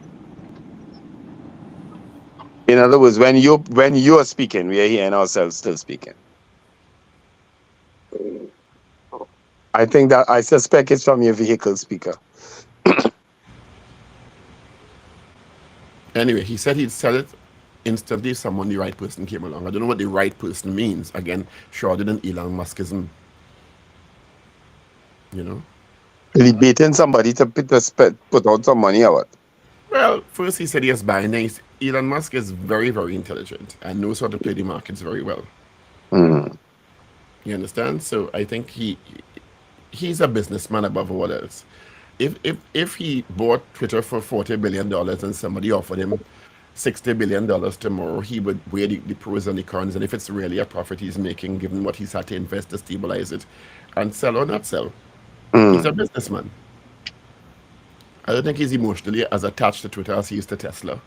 S7: In other words, when you're speaking, we are hearing ourselves still speaking. I think that I suspect it's from your vehicle speaker.
S4: Anyway, he said he'd sell it instantly if the right person came along. I don't know what the right person means. Again, shorter than Elon Muskism. You know?
S7: Is he baiting somebody to put out some money or what?
S4: Well, first he said he has buying. Elon Musk is very, very intelligent and knows how to play the markets very well.
S7: Mm.
S4: You understand? So I think he's a businessman above all else. If he bought Twitter for $40 billion and somebody offered him $60 billion tomorrow, he would weigh the pros and the cons, and if it's really a profit he's making, given what he's had to invest to stabilize it, and sell or not sell. He's a businessman. I don't think he's emotionally as attached to Twitter as he is to Tesla.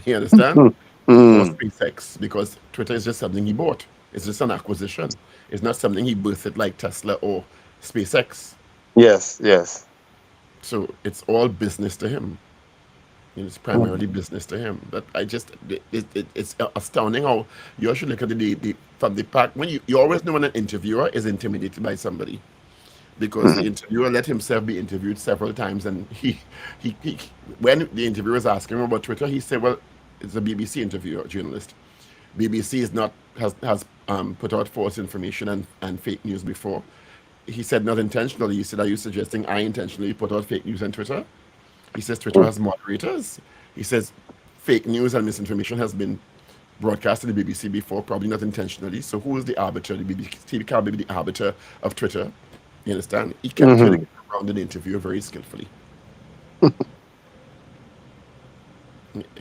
S4: You understand? Or SpaceX, because Twitter is just something he bought. It's just an acquisition. It's not something he birthed like Tesla or SpaceX.
S7: Yes, yes.
S4: So it's all business to him. It's primarily business to him. But it's astounding how you should look at the from the pack. When you always know when an interviewer is intimidated by somebody, because the interviewer let himself be interviewed several times, and he when the interviewer was asking him about Twitter, he said, "Well, it's a BBC interviewer, journalist. BBC has put out false information and fake news before." He said, "Not intentionally." He said, "Are you suggesting I intentionally put out fake news on Twitter?" He says, "Twitter has moderators." He says, "Fake news and misinformation has been broadcast to the BBC before, probably not intentionally. So who is the arbiter? The BBC can't be the arbiter of Twitter." You understand? He kept turning around the interview very skillfully.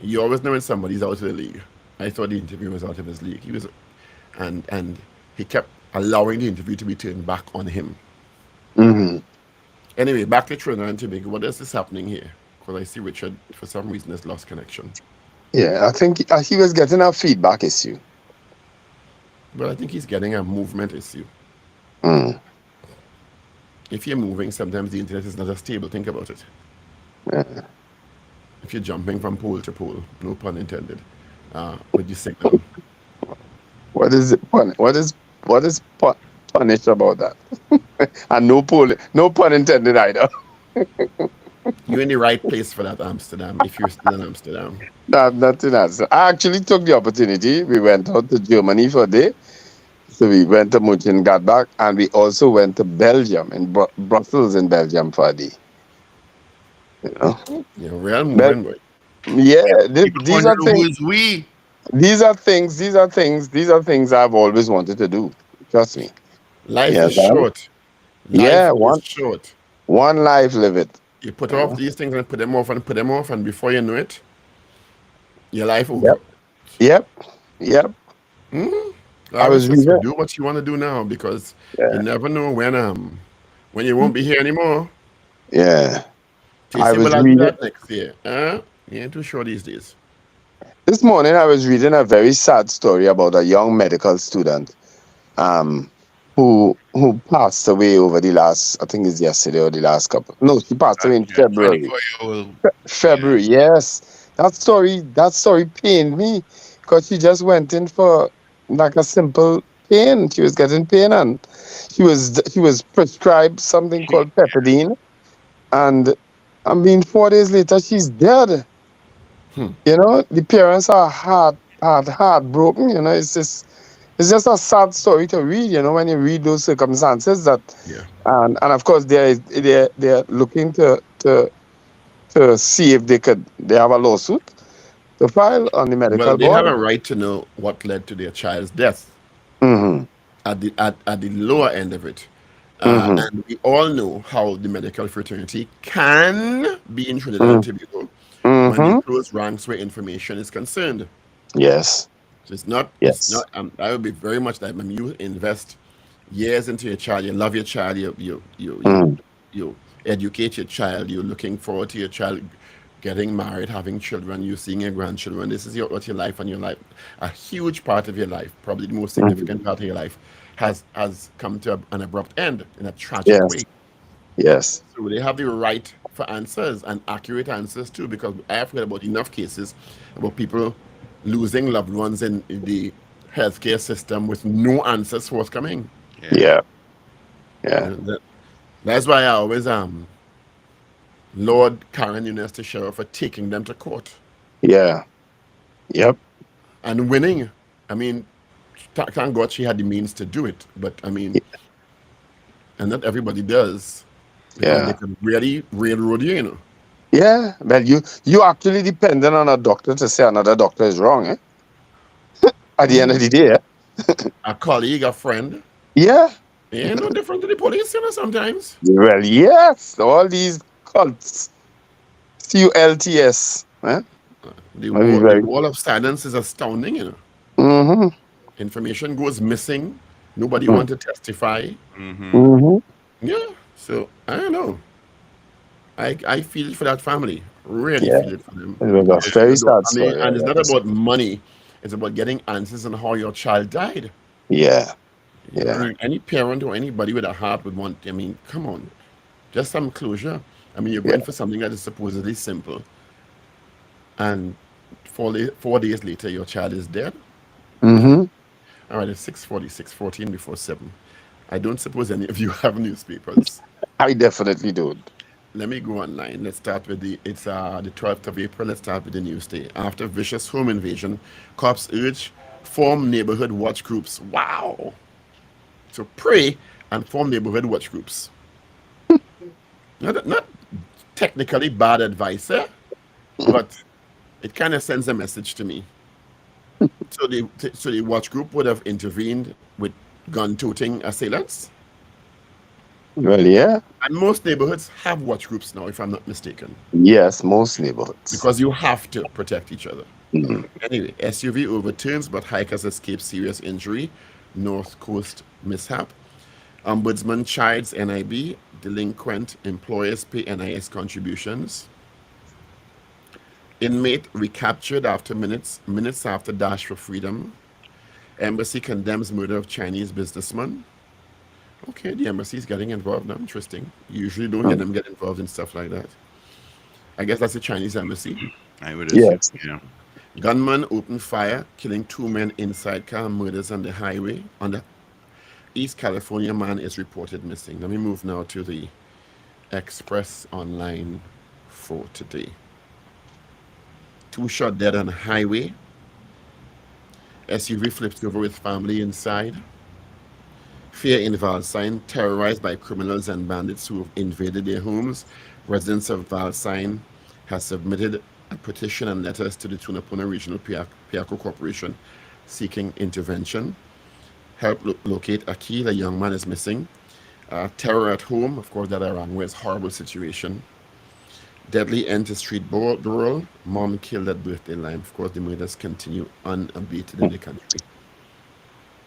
S4: You always know when somebody's out of the league. I thought the interview was out of his league. He was, and he kept allowing the interview to be turned back on him. Anyway, back to Trinidad and Tobago. What else is happening here? Because I see Richard, for some reason, has lost connection.
S7: Yeah, I think he was getting a feedback issue.
S4: But I think he's getting a movement issue. If you're moving, sometimes the internet is not as stable. Think about it.
S7: Yeah.
S4: If you're jumping from pole to pole, no pun intended, with the signal.
S7: What is it? What is punished about that? And no pun intended either.
S4: You're in the right place for that, Amsterdam, if you're still in Amsterdam.
S7: Nothing else. I actually took the opportunity. We went out to Germany for a day. So we went to Mönchengladbach, and we also went to Belgium, in Brussels in Belgium for a day. You know?
S4: You're real moving, boy.
S7: Yeah, these are things.
S3: Who's we?
S7: These are things I've always wanted to do. Trust me.
S4: Life is short.
S7: Yeah,
S4: Life is short.
S7: One life, live it.
S4: You put off these things and put them off, and before you know it, your life over.
S7: Yep.
S4: I was just do what you want to do now, because you never know when you won't be here anymore.
S7: Yeah.
S4: I was reading that next year. You ain't too sure these days.
S7: This morning I was reading a very sad story about a young medical student who passed away over the last, I think it's yesterday or the last couple. No, she passed away in February. February, yes. That story pained me, because she just went in for like a simple pain. She was getting pain, and she was prescribed something called Pepidine, and 4 days later she's dead. You know, the parents are heartbroken. You know, it's just a sad story to read. You know, when you read those circumstances that, and of course they're looking to see if they have a lawsuit to file on the medical board.
S4: Well, they have a right to know what led to their child's death. At the lower end of it. And we all know how the medical fraternity can be in Trinidad and Tobago when you close ranks where information is concerned.
S7: Yes.
S4: So it's not. I would be very much like when you invest years into your child, you love your child, you educate your child, you're looking forward to your child getting married, having children, you seeing your grandchildren. This is what your life, and your life, a huge part of your life, probably the most significant part of your life, has come to an abrupt end in a tragic way.
S7: Yes.
S4: So they have the right for answers, and accurate answers too, because I have heard about enough cases about people losing loved ones in the healthcare system with no answers forthcoming.
S7: Yeah.
S4: That's why I always Lord Karen Nunes to sheriff for taking them to court
S7: Yeah. Yep.
S4: and winning. I mean, thank God she had the means to do it, but I mean, and not everybody does because they
S7: Yeah.
S4: can really railroad you, you know.
S7: Yeah. Well, you actually dependent on a doctor to say another doctor is wrong, eh? At the end of the day.
S4: A colleague, a friend,
S7: Yeah.
S4: they ain't no different to the police, you know, sometimes.
S7: Well, yes. All these cults. CULTS. Eh?
S4: The
S7: Maybe
S4: wall, the
S7: very.
S4: wall of silence is astounding, you know.
S7: Mm-hmm.
S4: Information goes missing. Nobody want to testify.
S7: Mm-hmm.
S4: Yeah, so I don't know. I feel it for that family. Really
S7: Yeah.
S4: feel it for them.
S7: It was a
S3: Yes,
S7: very
S3: you
S7: sad
S4: And,
S7: story.
S4: and it's not
S7: Yes.
S4: about money. It's about getting answers on how your child died.
S7: Yeah.
S4: You know, I
S7: Yeah.
S4: mean, any parent or anybody with a heart would want. I mean, come on, just some closure. I mean, you're
S7: Yeah.
S4: going for something that is supposedly simple, and 4 days later, your child is dead.
S7: Mm-hmm.
S4: All right, it's 6:46, 14 before 7. I don't suppose any of you have newspapers.
S7: I definitely don't.
S4: Let me go online. Let's start with it's the 12th of April. Let's start with the news day. After vicious home invasion, cops urge form neighborhood watch groups. Wow. So pray and form neighborhood watch groups. Not technically bad advice, but it kind of sends a message to me. So the watch group would have intervened with gun-toting assailants.
S7: Well, yeah.
S4: And most neighborhoods have watch groups now, if I'm not mistaken,
S7: Yes, most neighborhoods.
S4: because you have to protect each other.
S7: Mhm.
S4: Anyway, SUV overturns, but hikers escape serious injury. North Coast mishap. Ombudsman chides NIB. Delinquent employers pay NIS contributions. Inmate recaptured after minutes after dash for freedom. Embassy condemns murder of Chinese businessman. Okay, the embassy is getting involved now. Interesting. You usually don't hear them get involved in stuff like that. I guess that's the Chinese embassy.
S3: I would assume.
S7: Yes.
S3: Yeah.
S4: Gunman opened fire, killing 2 men inside car. Murders on the highway. On the East California man is reported missing. Let me move now to the Express Online for today. 2 shot dead on highway. SUV flips over with family inside. Fear in Valsine, terrorized by criminals and bandits who have invaded their homes. Residents of Valsine have submitted a petition and letters to the Tunapuna Regional Piaco Corporation seeking intervention. Help locate Akil, a young man is missing. Terror at home, of course, that Arangwa's horrible situation. Deadly end to street brawl. Mom killed at birthday line. Of course, the murders continue unabated in the country.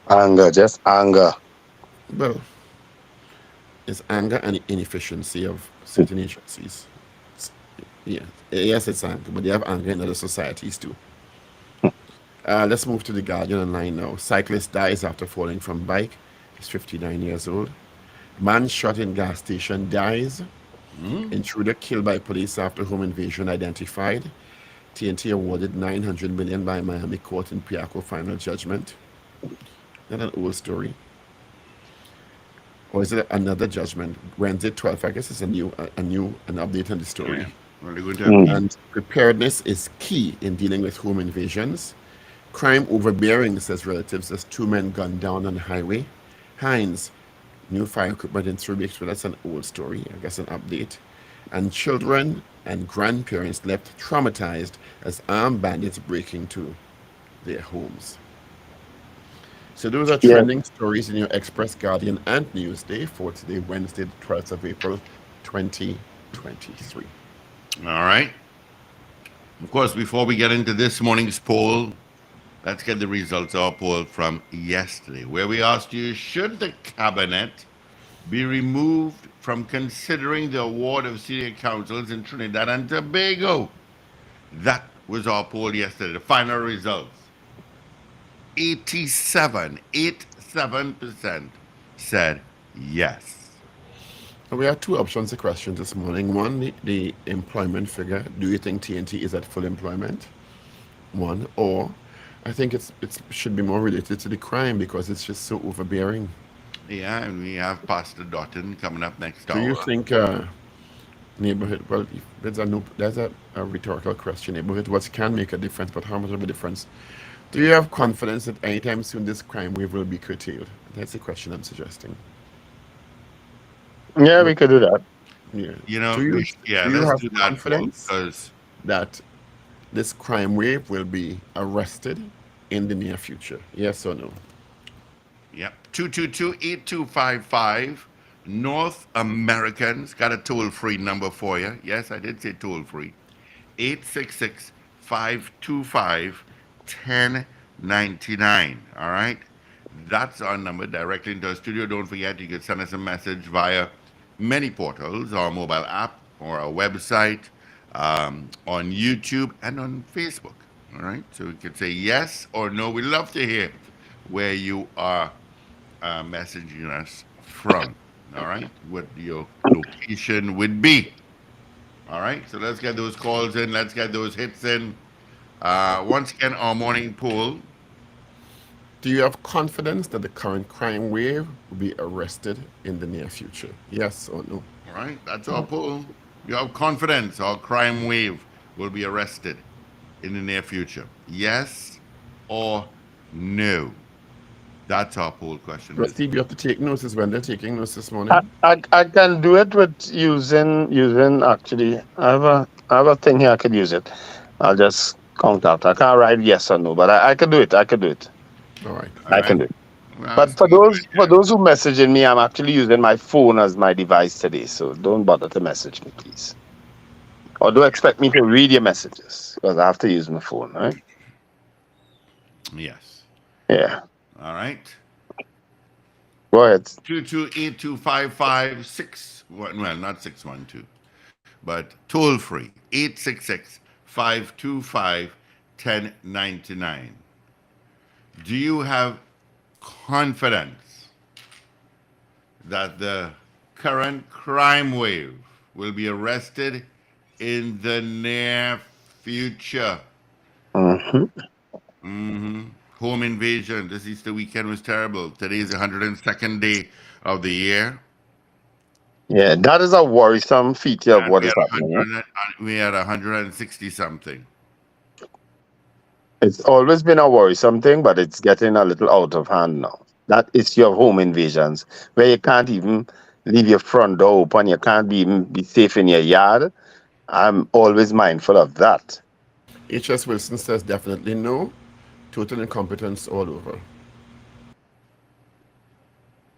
S7: Anger, just anger.
S4: Well, it's anger and inefficiency of certain agencies. Yeah, yes, it's anger, but they have anger in other societies too. Let's move to the Guardian online now. Cyclist dies after falling from bike. He's 59 years old. Man shot in gas station dies. Intruder killed by police after home invasion identified. TNT awarded $900 million by Miami court in Piaco final judgment. Not an old story. Or is it another judgment? Wednesday 12th. I guess it's an update on the story.
S3: Yeah. Well, they're going to have
S4: And preparedness is key in dealing with home invasions. Crime overbearing, says relatives, as 2 men gunned down on the highway. Heinz, new fire equipment in 3 weeks. Well, that's an old story. I guess an update. And children and grandparents left traumatized as armed bandits break into their homes. So those are
S7: Yeah.
S4: trending stories in your Express, Guardian, and Newsday for today, Wednesday, the 12th of April, 2023.
S3: All right. Of course, before we get into this morning's poll, let's get the results of our poll from yesterday, where we asked you, should the cabinet be removed from considering the award of senior councils in Trinidad and Tobago? That was our poll yesterday. The final results. 87% said yes.
S4: We have 2 options of questions this morning. One, the employment figure. Do you think TNT is at full employment? One. Or I think it should be more related to the crime because it's just so overbearing.
S3: Yeah, and we have Pastor Dotton coming up next
S4: Do you
S3: hour.
S4: think neighborhood? Well, if there's a rhetorical question. Neighborhood what can make a difference, but how much of a difference? Do you have confidence that anytime soon this crime wave will be curtailed? That's the question I'm suggesting.
S7: Yeah, we could do that.
S4: Yeah.
S3: You know,
S4: Do you
S3: yeah,
S4: do you
S3: let's
S4: have
S3: do that, Paul,
S4: confidence
S3: because
S4: that this crime wave will be arrested in the near future? Yes or no?
S3: yep, 222-8255. North Americans got a toll-free number for you. Yes, I did say toll-free. 866-525-1099. All right? That's our number directly into our studio. Don't forget, you can send us a message via many portals, our mobile app or our website, on YouTube and on Facebook. All right? So you can say yes or no. We love to hear where you are messaging us from. All right? What your location would be. All right? So let's get those calls in. Let's get those hits in. Once again, our morning poll.
S4: Do you have confidence that the current crime wave will be arrested in the near future? Yes or no?
S3: All right? That's our poll. You have confidence our crime wave will be arrested in the near future. Yes or no? That's our poll question.
S4: But Steve, you have to take notes as well. They're taking notes this morning.
S7: I can do it with using actually. I have a thing here I could use it. I'll just count out. I can't write yes or no, but I can do it. I can do it.
S4: All right.
S7: I can do it.
S3: Well,
S7: But for
S3: sounds good,
S7: those who messaging me, I'm actually using my phone as my device today, so don't bother to message me, please. Or don't expect me to read your messages because I have to use my phone, right?
S3: Yes.
S7: Yeah.
S3: All right.
S7: Go ahead.
S3: 228-255-6. Well, not 612, but toll free 866-525-1099. Do you have confidence that the current crime wave will be arrested in the near future?
S7: Mm-hmm.
S3: Home invasion. This Easter weekend was terrible. Today is the 102nd day of the year.
S7: Yeah, that is a worrisome feature of
S3: And
S7: what is happening. Right?
S3: we had 160 something.
S7: It's always been a worrisome thing, but it's getting a little out of hand now. That is your home invasions, where you can't even leave your front door open, you can't even be safe in your yard. I'm always mindful of that.
S4: H.S. Wilson says definitely no. Total incompetence all over.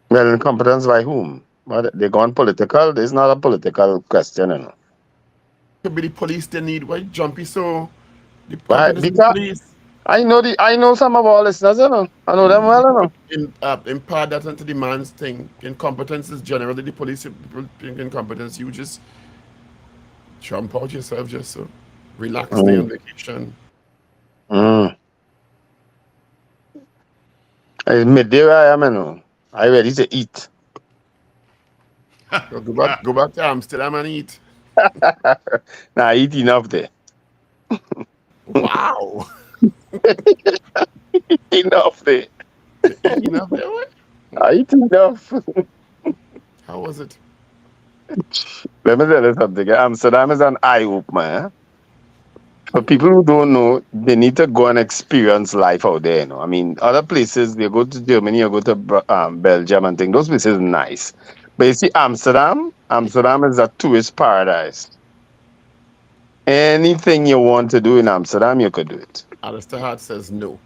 S7: Well, incompetence by whom? But they gone political. This is not a political question, you know.
S4: Could be the police they need. Why jumpy so? The
S7: Why?
S4: confidence in the
S7: Because
S4: police.
S7: I know some of our listeners, you know. I know them well, you know.
S4: In part that into the man's thing. Incompetence is generally the police people think incompetence. You just jump out yourself just so. Relax, stay on vacation.
S7: It's midday where I am, you know. I ready to eat.
S4: So go back to Amsterdam and eat.
S7: Nah, I eat enough there.
S4: Wow.
S7: Enough there.
S4: Enough there, what?
S7: I eat enough.
S4: How was it?
S7: Let me tell you something. Amsterdam is an eye opener. For people who don't know, they need to go and experience life out there. You know, I mean, other places they go to Germany or go to Belgium and things. Those places are nice, but you see, Amsterdam is a tourist paradise. Anything you want to do in Amsterdam, you could do it.
S4: Alistair Hart says no.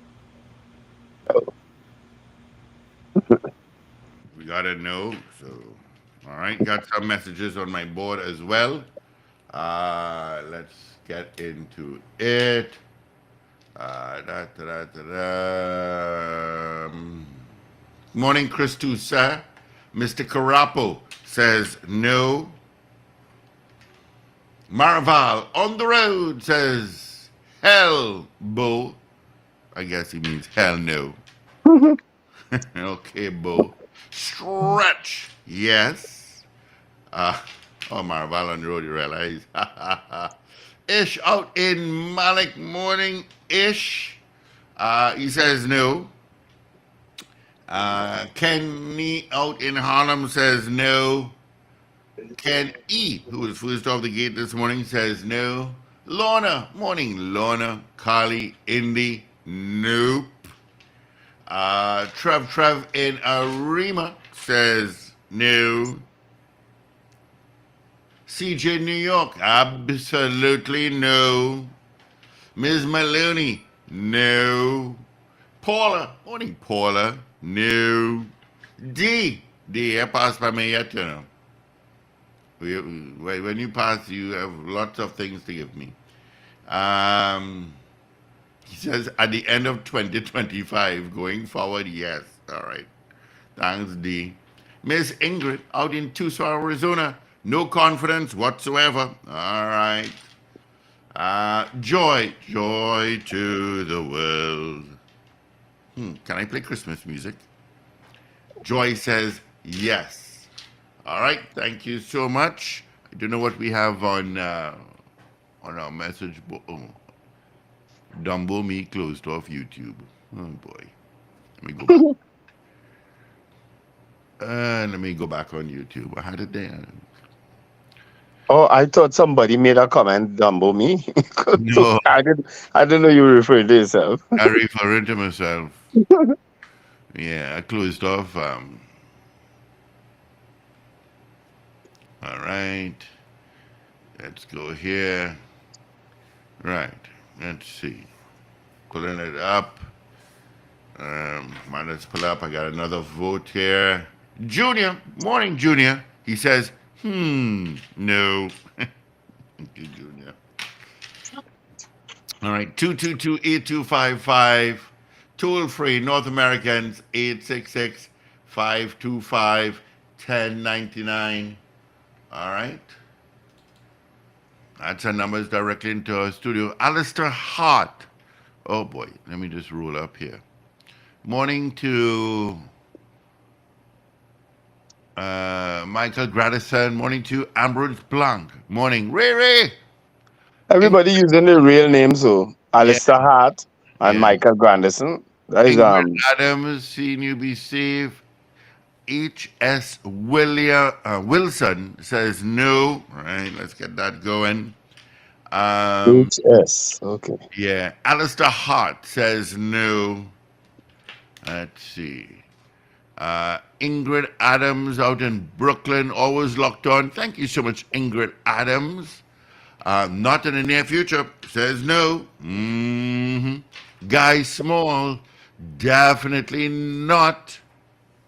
S3: We gotta know. So, all right, got some messages on my board as well. Let's get into it. Morning, Christusa. Mr. Carapo says no. Marval on the road says hell, Bo. I guess he means hell no. Okay, Bo. Stretch, yes. Marval on the road, you realize. Ish out in Malik morning, Ish. He says no. Kenny out in Harlem says no. Ken E, who was first off the gate this morning, says no. Lorna, morning, Lorna. Carly, Indy, nope. Trev in Arima says no. CJ New York, absolutely no. Ms. Maloney, no. Paula, morning, Paula, no. D, I passed by me yet, you know. When you pass, you have lots of things to give me. He says, at the end of 2025, going forward, yes. All right. Thanks, D. Miss Ingrid, out in Tucson, Arizona. No confidence whatsoever. All right. Joy to the world. Can I play Christmas music? Joy says, yes. All right. Thank you so much. I don't know what we have on our message board. Oh. Dumbo me closed off YouTube. Oh boy. Let me go back. Let me go back on YouTube. I had it there.
S7: Oh, I thought somebody made a comment, Dumbo me.
S3: No,
S7: I didn't know you were referring to yourself.
S3: I referred to myself. Yeah, I closed off. All right. Let's go here. Right. Let's see. Pulling it up. Let's pull up. I got another vote here. Junior. Morning, Junior. He says, no. Thank you, Junior. All right. 222-8255. Toll free. North Americans, 866-525-1099. All right. That's our numbers directly into our studio. Alistair Hart. Oh boy, let me just roll up here. Morning to Michael Gradison. Morning to Ambrose Blanc. Morning, Ray.
S7: Everybody using the real names, so Alistair Hart and
S3: Yeah.
S7: Michael Grandison. That is
S3: Ingrid Adams, seeing you be safe. H.S. Wilson says no. All right, let's get that going.
S7: HS. Okay.
S3: Yeah, Alistair Hart says no. Let's see. Ingrid Adams out in Brooklyn, always locked on. Thank you so much, Ingrid Adams. Not in the near future, says no. Guy Small, definitely not.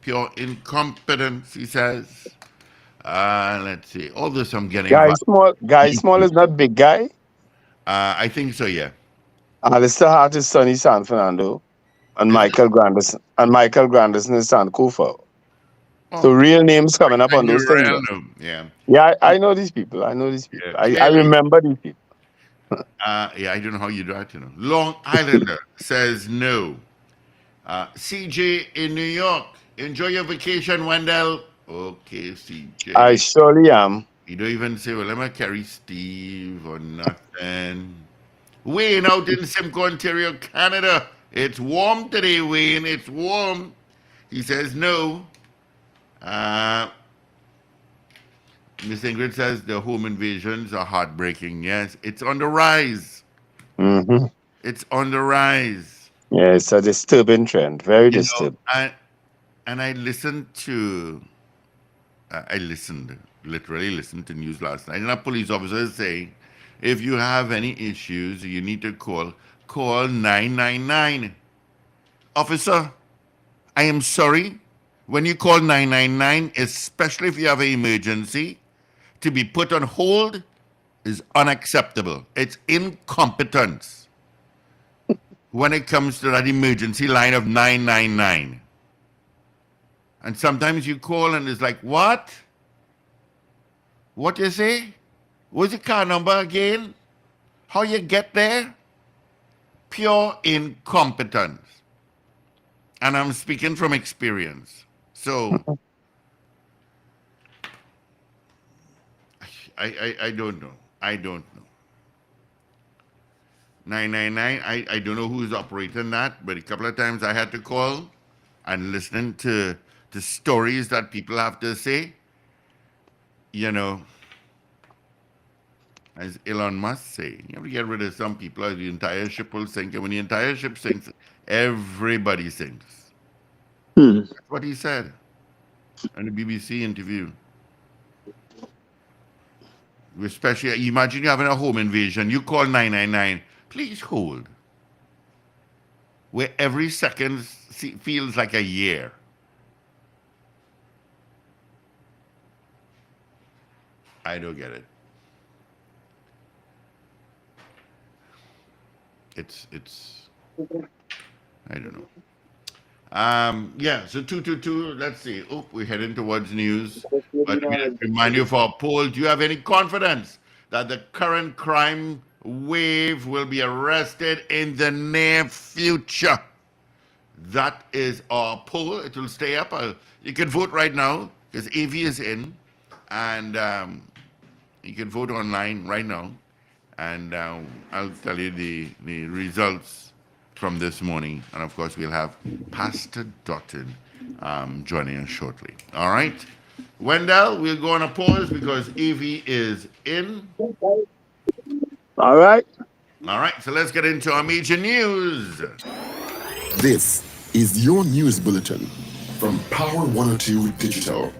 S3: Pure incompetence, he says. Let's see. All this I'm getting.
S7: Guy Small is not big guy.
S3: I think so, yeah.
S7: Alistair Hart is Sonny San Fernando, and Michael Grandison is San Kufa. So real names coming up on those things.
S3: Yeah.
S7: Yeah, I know these people.
S3: Yeah.
S7: I remember these people.
S3: Yeah, I don't know how you do that, you know. Long Islander says no. CJ in New York. Enjoy your vacation, Wendell. Okay, CJ.
S7: I surely am.
S3: You don't even say, well, let me carry Steve or nothing. Wayne out in Simcoe, Ontario, Canada. It's warm today, Wayne. It's warm. He says no. Miss Ingrid says the home invasions are heartbreaking. Yes, it's on the rise.
S7: Mm-hmm.
S3: It's on the rise.
S7: Yeah, it's a disturbing trend. Very disturbing.
S3: I listened to, literally listened to news last night, and a police officer is saying, if you have any issues, you need to call 999. Officer, I am sorry. When you call 999, especially if you have an emergency, to be put on hold is unacceptable. It's incompetence when it comes to that emergency line of 999. And sometimes you call and it's like, what? What you say? What's your car number again? How you get there? Pure incompetence. And I'm speaking from experience. So I don't know. I don't know. 999, I don't know who's operating that, but a couple of times I had to call and listening to the stories that people have to say, you know, as Elon Musk say, you have to get rid of some people or the entire ship will sink. And when the entire ship sinks, everybody sinks. That's what he said in the BBC interview. Especially, imagine you're having a home invasion. You call 999. Please hold. Where every second feels like a year. I don't get it. It's I don't know. Yeah, so 222, let's see. Oh, we're heading towards news. But we remind you for our poll, do you have any confidence that the current crime wave will be arrested in the near future? That is our poll. It will stay up. You can vote right now because AV is in. And you can vote online right now. And I'll tell you the results from this morning. And of course, we'll have Pastor Dotton joining us shortly. All right. Wendell, we'll go on a pause because AV is in.
S7: All right.
S3: All right. So let's get into our major news.
S8: This is your news bulletin from Power 102 Digital.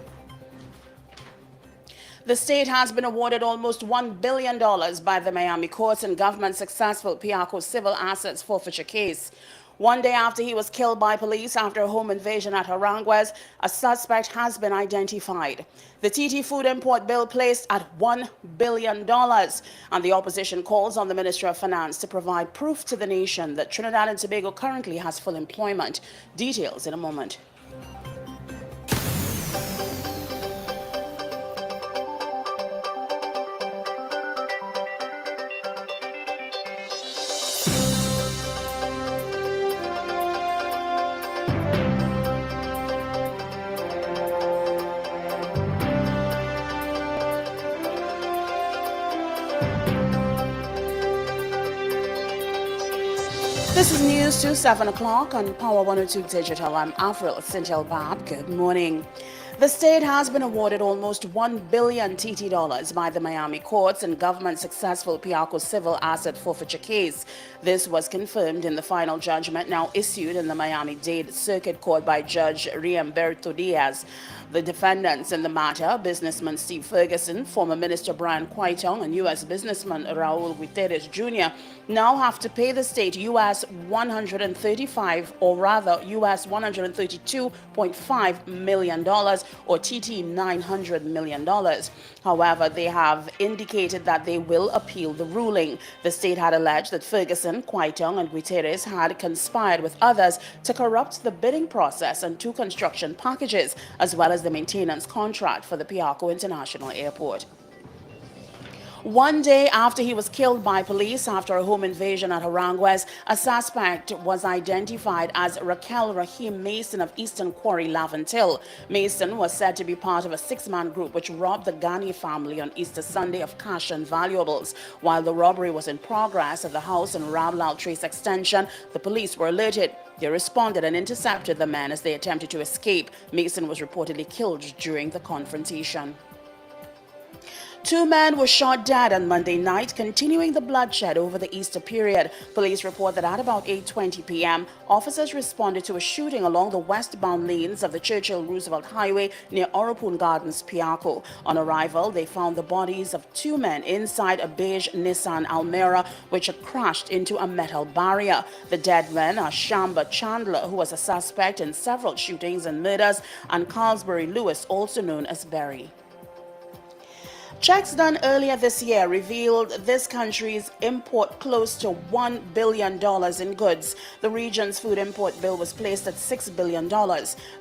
S9: The state has been awarded almost $1 billion by the Miami courts in government's successful Piarco civil assets forfeiture case. One day after he was killed by police after a home invasion at Aranguez, a suspect has been identified. The TT food import bill placed at $1 billion, and the opposition calls on the Ministry of Finance to provide proof to the nation that Trinidad and Tobago currently has full employment. Details in a moment. This is news to 7 o'clock on Power 102 Digital. I'm Avril Sintel Bab. Good morning. The state has been awarded almost $1 billion TT by the Miami courts in government's successful Piarco civil asset forfeiture case. This was confirmed in the final judgment now issued in the Miami-Dade Circuit Court by Judge Riamberto Diaz. The defendants in the matter, businessman Steve Ferguson, former Minister Brian Quaitong, and U.S. businessman Raul Gutierrez Jr., now have to pay the state U.S. $132.5 million, or TT $900 million. However, they have indicated that they will appeal the ruling. The state had alleged that Ferguson, Quaitong, and Gutierrez had conspired with others to corrupt the bidding process on 2 construction packages, as well as the maintenance contract for the Piarco International Airport. One day after he was killed by police after a home invasion at Aranguez, a suspect was identified as Raquel Rahim Mason of Eastern Quarry, Laventil. Mason was said to be part of a 6-man group which robbed the Ghani family on Easter Sunday of cash and valuables. While the robbery was in progress at the house in Rablal Trace Extension, the police were alerted. They responded and intercepted the men as they attempted to escape. Mason was reportedly killed during the confrontation. 2 men were shot dead on Monday night, continuing the bloodshed over the Easter period. Police report that at about 8:20 p.m., officers responded to a shooting along the westbound lanes of the Churchill-Roosevelt Highway near Oropoon Gardens, Piarco. On arrival, they found the bodies of 2 men inside a beige Nissan Almera, which had crashed into a metal barrier. The dead men are Shamba Chandler, who was a suspect in several shootings and murders, and Carlsbury Lewis, also known as Berry. Checks done earlier this year revealed this country's import close to $1 billion in goods. The region's food import bill was placed at $6 billion.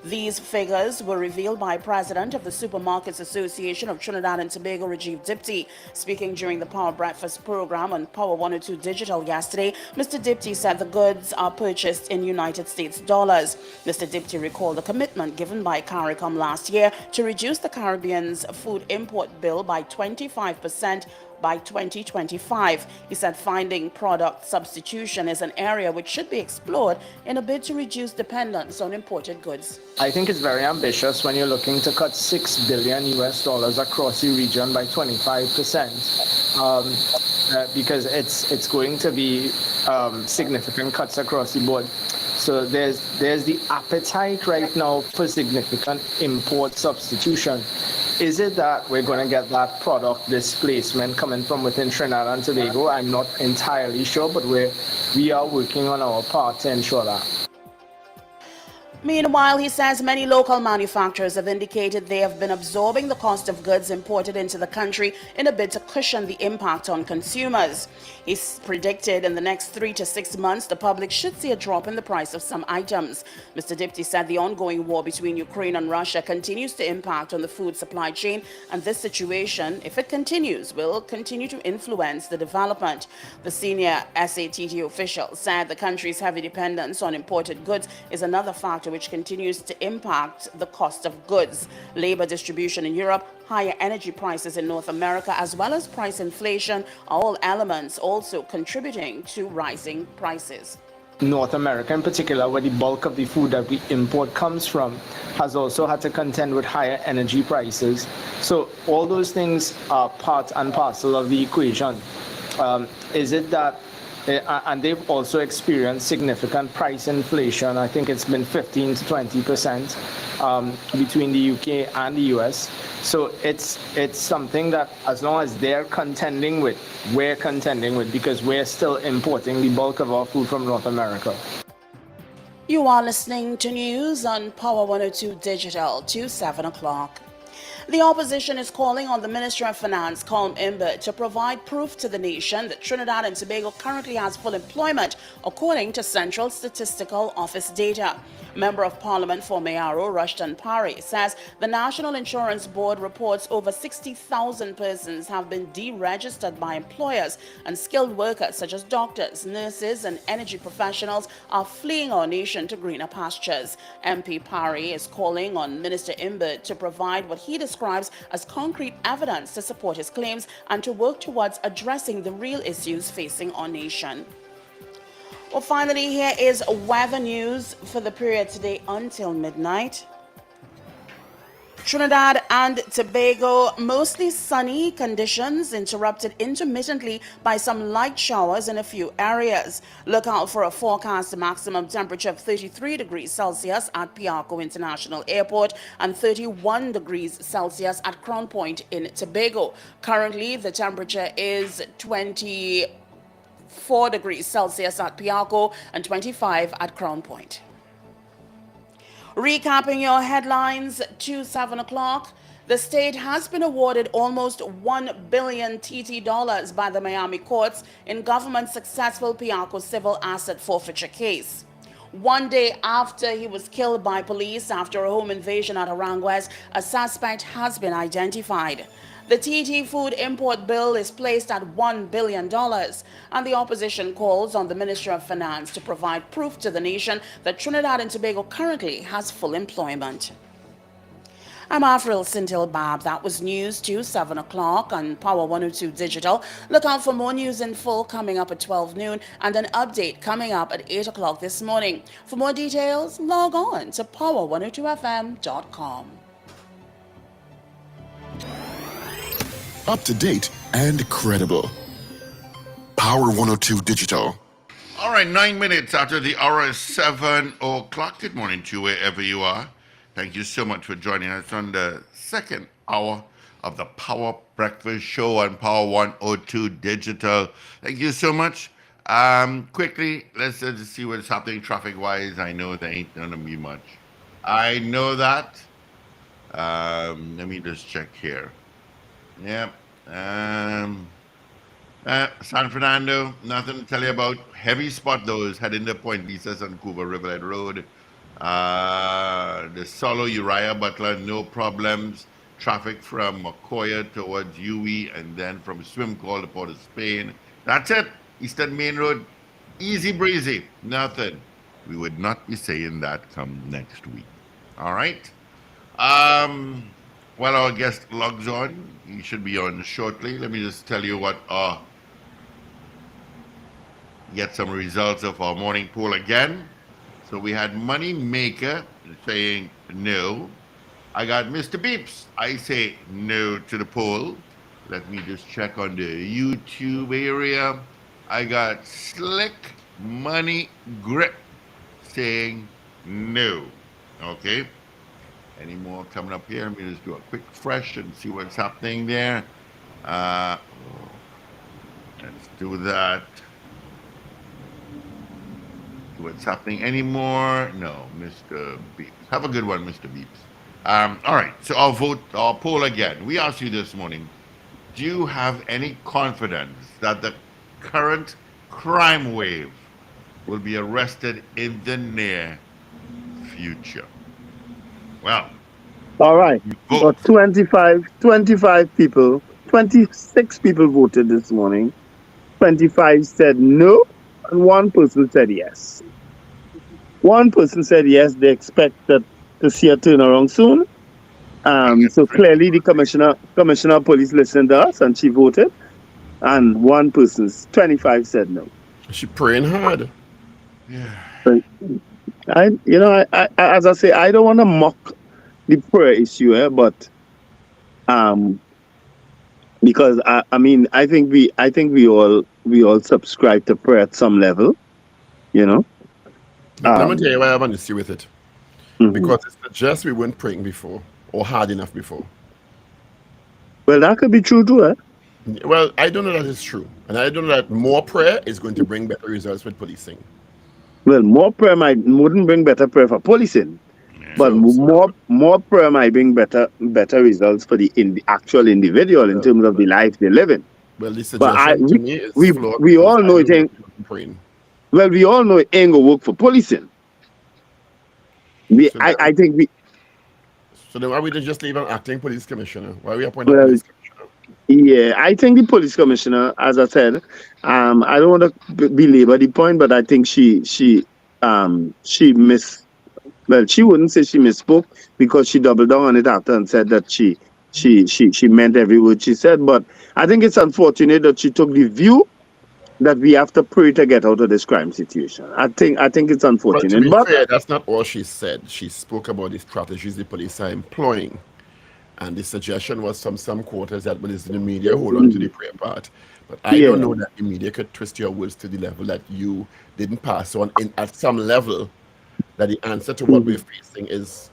S9: These figures were revealed by President of the Supermarkets Association of Trinidad and Tobago, Rajiv Dipti. Speaking during the Power Breakfast program on Power 102 Digital yesterday, Mr. Dipti said the goods are purchased in United States dollars. Mr. Dipti recalled the commitment given by CARICOM last year to reduce the Caribbean's food import bill by 25% by 2025. He said finding product substitution is an area which should be explored in a bid to reduce dependence on imported goods.
S10: I think it's very ambitious when you're looking to cut $6 billion across the region by 25%, because it's going to be significant cuts across the board. So there's the appetite right now for significant import substitution. Is it that we're going to get that product displacement coming from within Trinidad and Tobago? I'm not entirely sure, but we are working on our part to ensure that.
S9: Meanwhile, he says many local manufacturers have indicated they have been absorbing the cost of goods imported into the country in a bid to cushion the impact on consumers. He's predicted in the next 3 to 6 months, the public should see a drop in the price of some items. Mr. Dipty said the ongoing war between Ukraine and Russia continues to impact on the food supply chain, and this situation, if it continues, will continue to influence the development. The senior SATT official said the country's heavy dependence on imported goods is another factor which continues to impact the cost of goods. Labor distribution in Europe, higher energy prices in North America, as well as price inflation are all elements also contributing to rising prices.
S10: North America in particular, where the bulk of the food that we import comes from, has also had to contend with higher energy prices. So all those things are part and parcel of the equation. Is it that and they've also experienced significant price inflation. I think it's been 15 to 20% between the UK and the US. So it's something that as long as they're contending with, we're contending with, because we're still importing the bulk of our food from North America.
S9: You are listening to news on Power 102 Digital to 7 o'clock. The opposition is calling on the Minister of Finance, Colm Imbert, to provide proof to the nation that Trinidad and Tobago currently has full employment, according to Central Statistical Office data. Member of Parliament for Mayaro, Rushton Parry, says the National Insurance Board reports over 60,000 persons have been deregistered by employers, and skilled workers such as doctors, nurses, and energy professionals are fleeing our nation to greener pastures. MP Parry is calling on Minister Imbert to provide what he describes as concrete evidence to support his claims and to work towards addressing the real issues facing our nation. Well, finally, here is weather news for the period today until midnight. Trinidad and Tobago, mostly sunny conditions interrupted intermittently by some light showers in a few areas. Look out for a forecast maximum temperature of 33 degrees Celsius at Piarco International Airport and 31 degrees Celsius at Crown Point in Tobago. Currently, the temperature is 24 degrees Celsius at Piarco and 25 at Crown Point. Recapping your headlines to 7 o'clock, the state has been awarded almost $1 billion TT dollars by the Miami courts in government's successful Piarco civil asset forfeiture case. 1 day after he was killed by police after a home invasion at Aranguez, a suspect has been identified. The TT food import bill is placed at $1 billion, and the opposition calls on the Minister of Finance to provide proof to the nation that Trinidad and Tobago currently has full employment. I'm Afril Sintil-Bab. That was news to 7 o'clock on Power 102 Digital. Look out for more news in full coming up at 12 noon and an update coming up at 8 o'clock this morning. For more details, log on to power102fm.com.
S8: Up to date and credible. Power 102 Digital.
S3: All right, 9 minutes after the hour is 7 o'clock. Good morning to you wherever you are. Thank you so much for joining us on the second hour of the Power Breakfast Show on Power 102 Digital. Thank you so much. Quickly, let's just see what's happening traffic-wise. I know there ain't gonna be much. I know that. Let me just check here. Yep. San Fernando, nothing to tell you about. Heavy spot though is heading to Point Lisa, Vancouver, Riverhead Road. The Solo Uriah Butler, no problems. Traffic from Macoya towards UE and then from Swim Call to Port of Spain. That's it. Eastern Main Road, easy breezy. Nothing. We would not be saying that come next week. All right. while our guest logs on, he should be on shortly. Let me just tell you what get some results of our morning poll again. So we had Money Maker saying no. I got Mr. Beeps. I say no to the poll. Let me just check on the YouTube area. I got Slick Money Grip saying no. Okay. Any more coming up here? Let me just do a quick fresh and see what's happening there. Let's do that. What's happening anymore? No, Mr. Beeps. Have a good one, Mr. Beeps. All right, so our poll again. We asked you this morning, do you have any confidence that the current crime wave will be arrested in the near future? Well,
S11: all right.
S3: vote.
S11: So 25 people, 26 people voted this morning. 25 said no, and one person said yes. One person said yes, they expect to see a turnaround soon. So clearly the commissioner of police listened to us and she voted. And one person's 25 said no.
S4: She praying hard.
S11: But as I say, I don't want to mock the prayer issue here, but because I think we all subscribe to prayer at some level, you know.
S4: Let me tell you why I have an issue with it. Because it suggests we weren't praying before or hard enough before.
S11: Well, that could be true too, eh?
S4: Well, I don't know that it's true. And I don't know that more prayer is going to bring better results with policing.
S11: Well, more prayer wouldn't bring better prayer for policing. But more prayer might bring better results for the actual individual in terms of the life they live in.
S4: Well, this suggestion to me is flawed.
S11: We all know it ain't. Well, we all know it ain't gonna work for policing. I think we.
S4: So then why we just leave an acting police commissioner? Why we appoint a police commissioner?
S11: Yeah, I think the police commissioner, as I said, I don't want to belabor the point, but I think she missed. Well, she wouldn't say she misspoke because she doubled down on it after and said that she meant every word she said. But I think it's unfortunate that she took the view that we have to pray to get out of this crime situation. I think it's unfortunate.
S4: But to be fair, that's not all she said. She spoke about the strategies the police are employing. And the suggestion was from some quarters that was in the media hold on to the prayer part. But I don't know that the media could twist your words to the level that you didn't pass on at some level that the answer to what we're facing is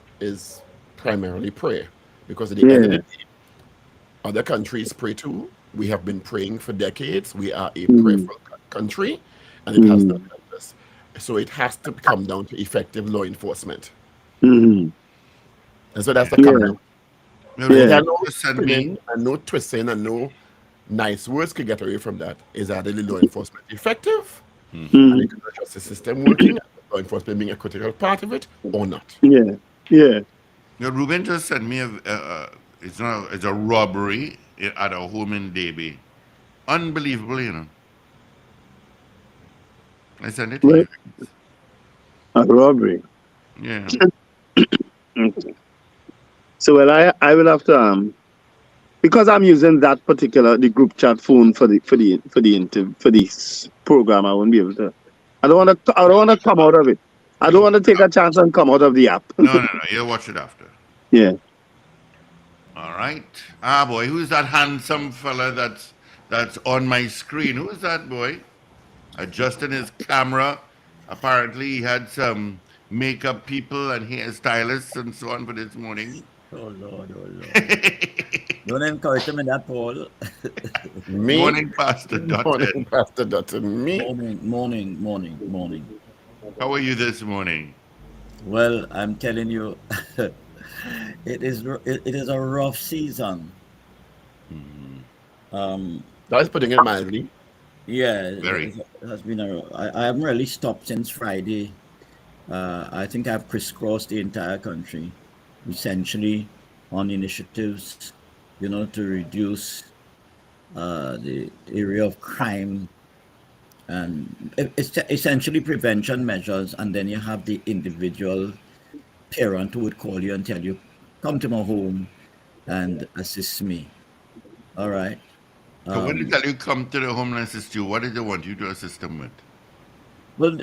S4: primarily prayer. Because at the end of the day, other countries pray too. We have been praying for decades. We are a prayerful country, and it has not helped us. So it has to come down to effective law enforcement. And so that's the comment. No spinning and no twisting and no nice words could get away from that. Is either the law enforcement effective, and the criminal justice system working, and law enforcement being a critical part of it, or not?
S11: Yeah.
S3: Now, Ruben just sent me it's a robbery at a home in Davie. Unbelievable, you know. I sent it to you.
S11: A robbery.
S3: Yeah.
S11: Okay. So I will have to because I'm using that the group chat phone for this program. I won't be able to. I don't want to come out of it. I don't want to take a chance and come out of the app.
S3: No. You'll watch it after.
S11: Yeah.
S3: All right. Ah, boy, who's that handsome fella that's on my screen? Who is that boy? Adjusting his camera. Apparently, he had some makeup people and hairstylists and so on for this morning.
S12: Oh Lord. Don't encourage him in that, Paul.
S3: Morning, Pastor Dutton.
S4: Morning, Pastor Dutton.
S12: Morning.
S3: How are you this morning?
S12: Well, I'm telling you, it is a rough season.
S4: That's putting it mildly.
S12: Yeah,
S3: Very.
S12: It has been I haven't really stopped since Friday. I think I've crisscrossed the entire country, essentially on initiatives, to reduce the area of crime, and it's essentially prevention measures. And then you have the individual parent who would call you and tell you, come to my home, and assist me. All right.
S3: So when they tell you come to the home and assist you, what do they want you to assist them with?
S12: Well,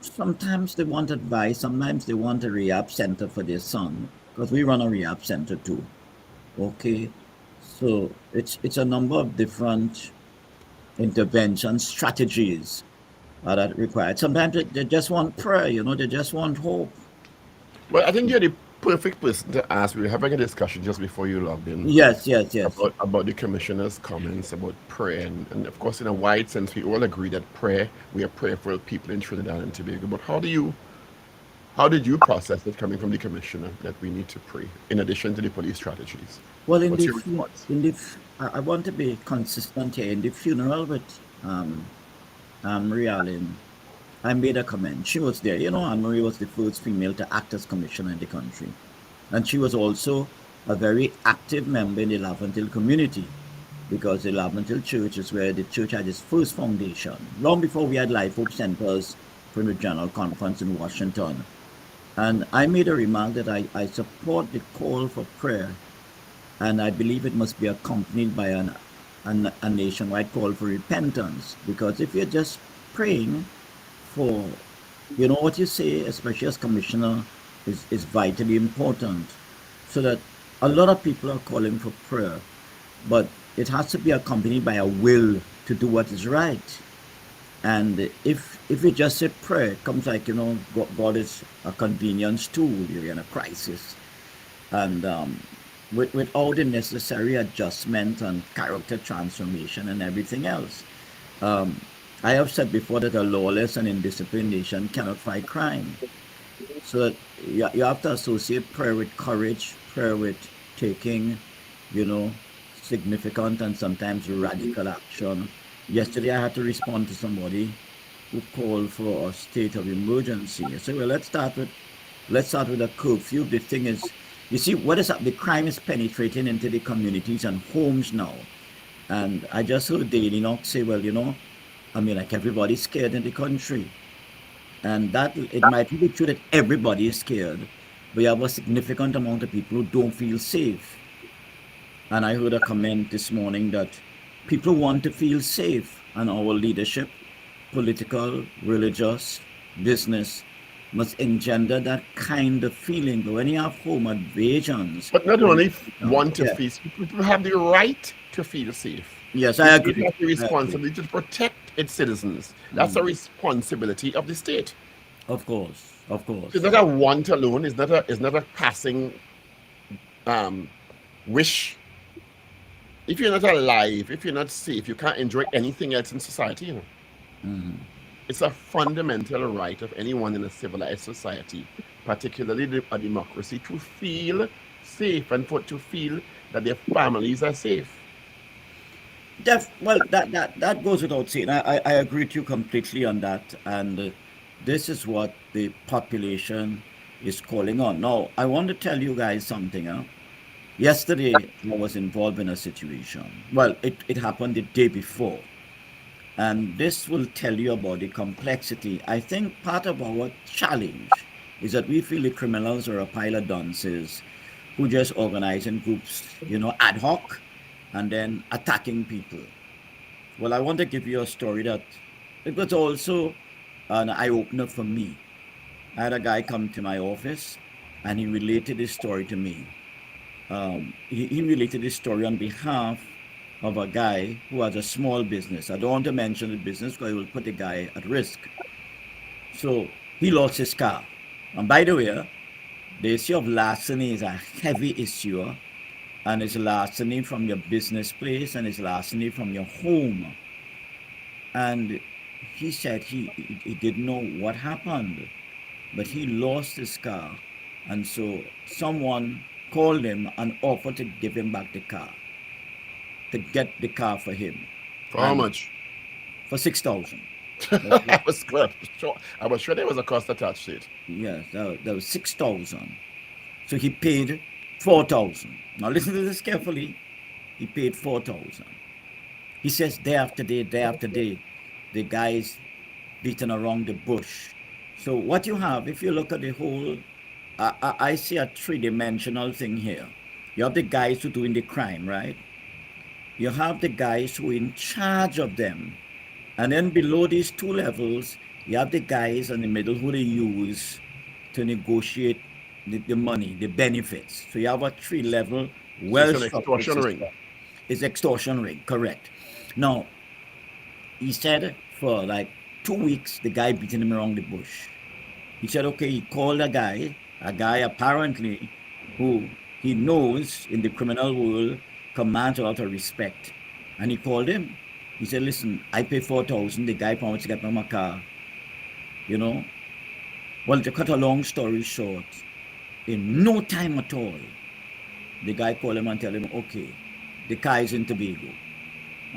S12: sometimes they want advice. Sometimes they want a rehab center for their son, because we run a rehab center too. Okay, so it's a number of different intervention strategies that required. Sometimes they just want prayer. They just want hope.
S4: Well, I think you're the perfect person to ask. We were having a discussion just before you logged in.
S12: Yes.
S4: About the commissioner's comments about prayer. And of course, in a wide sense, we all agree that we are prayerful people in Trinidad and Tobago. But how did you process it coming from the commissioner that we need to pray in addition to the police strategies?
S12: Well, I want to be consistent here. In the funeral with Anne-Marie Allen, I made a comment. She was there. Anne-Marie was the first female to act as commissioner in the country. And she was also a very active member in the Laventille community, because the Laventille Church is where the church had its first foundation, long before we had Life Hope Centers from the General Conference in Washington. And I made a remark that I support the call for prayer, and I believe it must be accompanied by a nationwide call for repentance, because if you're just praying for, what you say, especially as commissioner, is vitally important, so that a lot of people are calling for prayer, but it has to be accompanied by a will to do what is right. And if you just say prayer, it comes like, God is a convenience tool. You're in a crisis, and without the necessary adjustment and character transformation and everything else. I have said before that a lawless and indisciplined nation cannot fight crime. So that you have to associate prayer with courage, prayer with taking, significant and sometimes radical action. Yesterday I had to respond to somebody who called for a state of emergency. I said, well, let's start with a curfew. The thing is, you see, what is up? The crime is penetrating into the communities and homes now. And I just heard Daily Knox say, well, like everybody's scared in the country. And that it might be true that everybody is scared, but you have a significant amount of people who don't feel safe. And I heard a comment this morning that people want to feel safe, and our leadership, political, religious, business, must engender that kind of feeling. But when you have home invasions...
S4: But not only want to feel safe, people have the right to feel safe.
S12: Yes, I agree.
S4: It has the responsibility to protect its citizens. That's a responsibility of the state.
S12: Of course.
S4: It's not a want alone. It's not a passing wish. If you're not alive, if you're not safe, you can't enjoy anything else in society. It's a fundamental right of anyone in a civilized society, particularly a democracy, to feel safe and to feel that their families are safe.
S12: Well, that goes without saying. I agree with you completely on that, and this is what the population is calling on. Now, I want to tell you guys something. Yesterday, I was involved in a situation. Well, it happened the day before, and this will tell you about the complexity. I think part of our challenge is that we feel the criminals are a pile of dunces who just organize in groups, ad hoc, and then attacking people. Well, I want to give you a story that it was also an eye-opener for me. I had a guy come to my office, and he related his story to me. He related his story on behalf of a guy who has a small business. I don't want to mention the business because it will put the guy at risk. So he lost his car. And by the way, the issue of larceny is a heavy issue. And it's larceny from your business place, and it's larceny from your home. And he said he didn't know what happened, but he lost his car. And so someone called him and offered to give him back the car, to get the car for him.
S4: For how much?
S12: For $6,000.
S4: I was sure there was a cost attached to it.
S12: Yes, that was $6,000. So he paid $4,000. Now listen to this carefully. He paid $4,000. He says day after day, the guy's beating around the bush. So what you have, if you look at the whole, I see a three-dimensional thing here. You have the guys who doing the crime, right? You have the guys who are in charge of them. And then below these two levels, you have the guys in the middle who they use to negotiate the money, the benefits. So you have a three-level,
S4: It's an extortion ring.
S12: It's extortion ring, correct. Now, he said for like 2 weeks, the guy beating him around the bush. He said, okay, he called a guy apparently who he knows in the criminal world commands a lot of respect. And he called him. He said, listen, I pay $4,000. The guy promised to get me my car. You know? Well, to cut a long story short, in no time at all, the guy called him and tell him, okay, the car is in Tobago.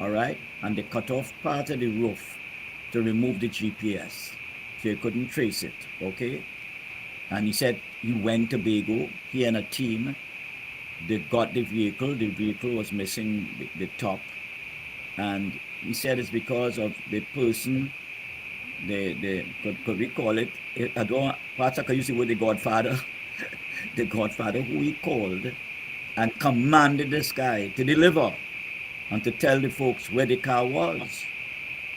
S12: All right? And they cut off part of the roof to remove the GPS. So you couldn't trace it. Okay? And he said he went to Tobago, he and a team. They got the vehicle. The vehicle was missing the top. And he said it's because of the person, could we call it, I don't, perhaps I could use the word the Godfather, the Godfather who he called and commanded this guy to deliver and to tell the folks where the car was.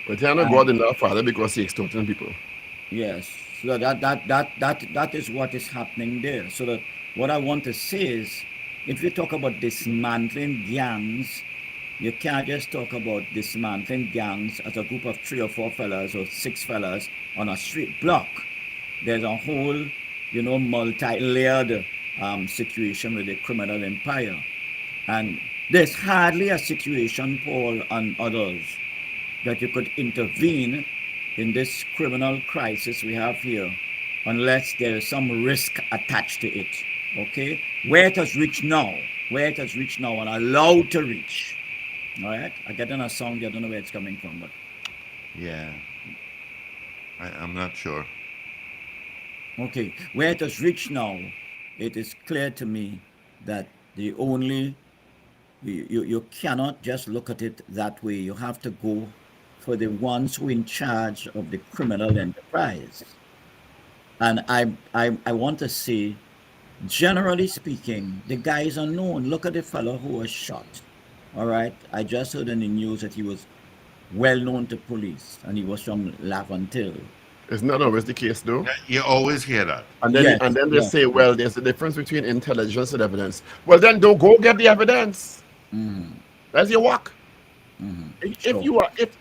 S4: But they are not God enough, Father, because he extorting people.
S12: Yes, so that is what is happening there. So that what I want to say is, if you talk about dismantling gangs, you can't just talk about dismantling gangs as a group of 3 or 4 fellas or 6 fellas on a street block. There's a whole, multi-layered situation with the criminal empire. And there's hardly a situation, Paul and others, that you could intervene in this criminal crisis we have here unless there is some risk attached to it. Okay? Where it has reached now and allowed to reach. All right? I get in a song, I don't know where it's coming from, but.
S3: Yeah. I'm not sure.
S12: Okay. Where it has reached now, it is clear to me that the only, you cannot just look at it that way. You have to go for the ones who are in charge of the criminal enterprise. And I want to say, generally speaking, the guy is unknown. Look at the fellow who was shot. All right. I just heard in the news that he was well known to police and he was from Laventille.
S4: It's not always the case, though.
S3: You always hear that.
S4: And then they say, well, there's a difference between intelligence and evidence. Well, then don't go get the evidence.
S12: Mm-hmm.
S4: That's your work.
S12: Mm-hmm.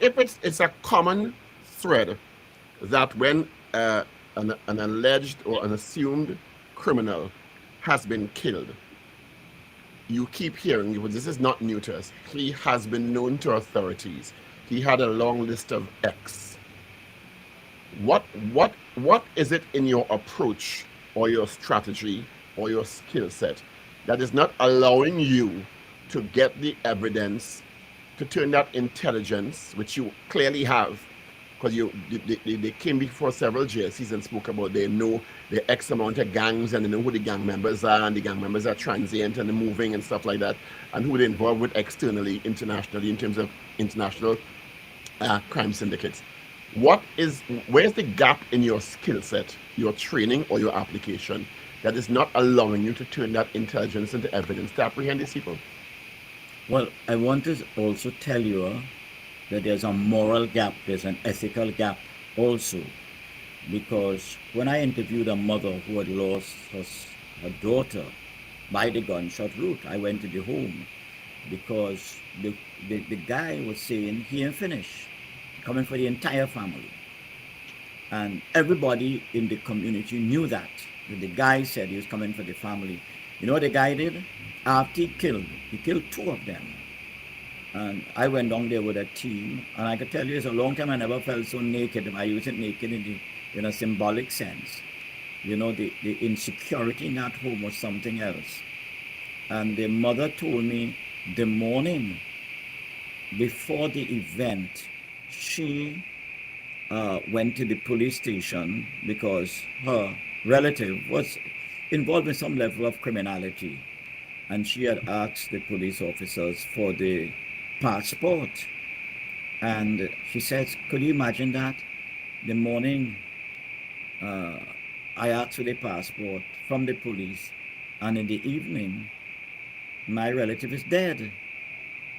S4: If it's a common thread that when an alleged or an assumed criminal has been killed, you keep hearing, but this is not new to us. He has been known to authorities. He had a long list of X. What is it in your approach or your strategy or your skill set that is not allowing you to get the evidence to turn that intelligence, which you clearly have, because they came before several JSCs and spoke about they know the X amount of gangs and they know who the gang members are, and the gang members are transient and they're moving and stuff like that, and who they're involved with externally, internationally, in terms of international crime syndicates. Where's the gap in your skill set, your training or your application that is not allowing you to turn that intelligence into evidence to apprehend these people?
S12: Well, I want to also tell you that there's a moral gap, there's an ethical gap also, because when I interviewed a mother who had lost her daughter by the gunshot route, I went to the home because the guy was saying he ain't finished, coming for the entire family. And everybody in the community knew that. The guy said he was coming for the family. You know what the guy did? After he killed 2 of them. And I went down there with a team, and I could tell you it's a long time I never felt so naked. I use it naked in a symbolic sense. The insecurity in that home was something else. And the mother told me the morning before the event, she went to the police station because her relative was involved in some level of criminality. And she had asked the police officers for the passport. And she says, could you imagine that? The morning I asked for the passport from the police, and in the evening, My relative is dead,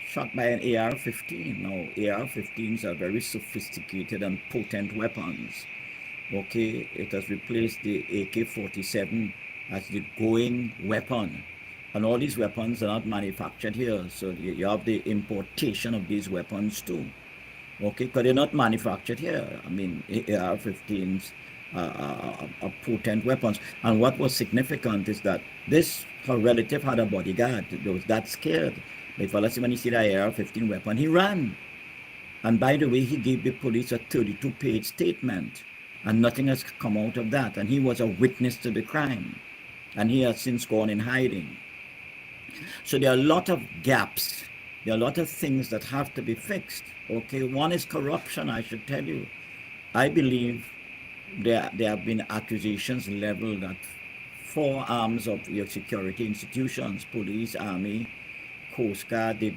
S12: shot by an AR-15. Now, AR-15s are very sophisticated and potent weapons. Okay, it has replaced the AK-47 as the going weapon. And all these weapons are not manufactured here, so you have the importation of these weapons too. Okay, because they're not manufactured here. I mean, AR-15s are potent weapons. And what was significant is that her relative had a bodyguard. They was that scared. The fellow, when he see the AR-15 weapon, he ran. And by the way, he gave the police a 32-page statement, and nothing has come out of that. And he was a witness to the crime, and he has since gone in hiding. So there are a lot of gaps. There are a lot of things that have to be fixed. Okay, one is corruption, I should tell you. I believe there have been accusations leveled at 4 arms of your security institutions: police, army, Coast Guard, the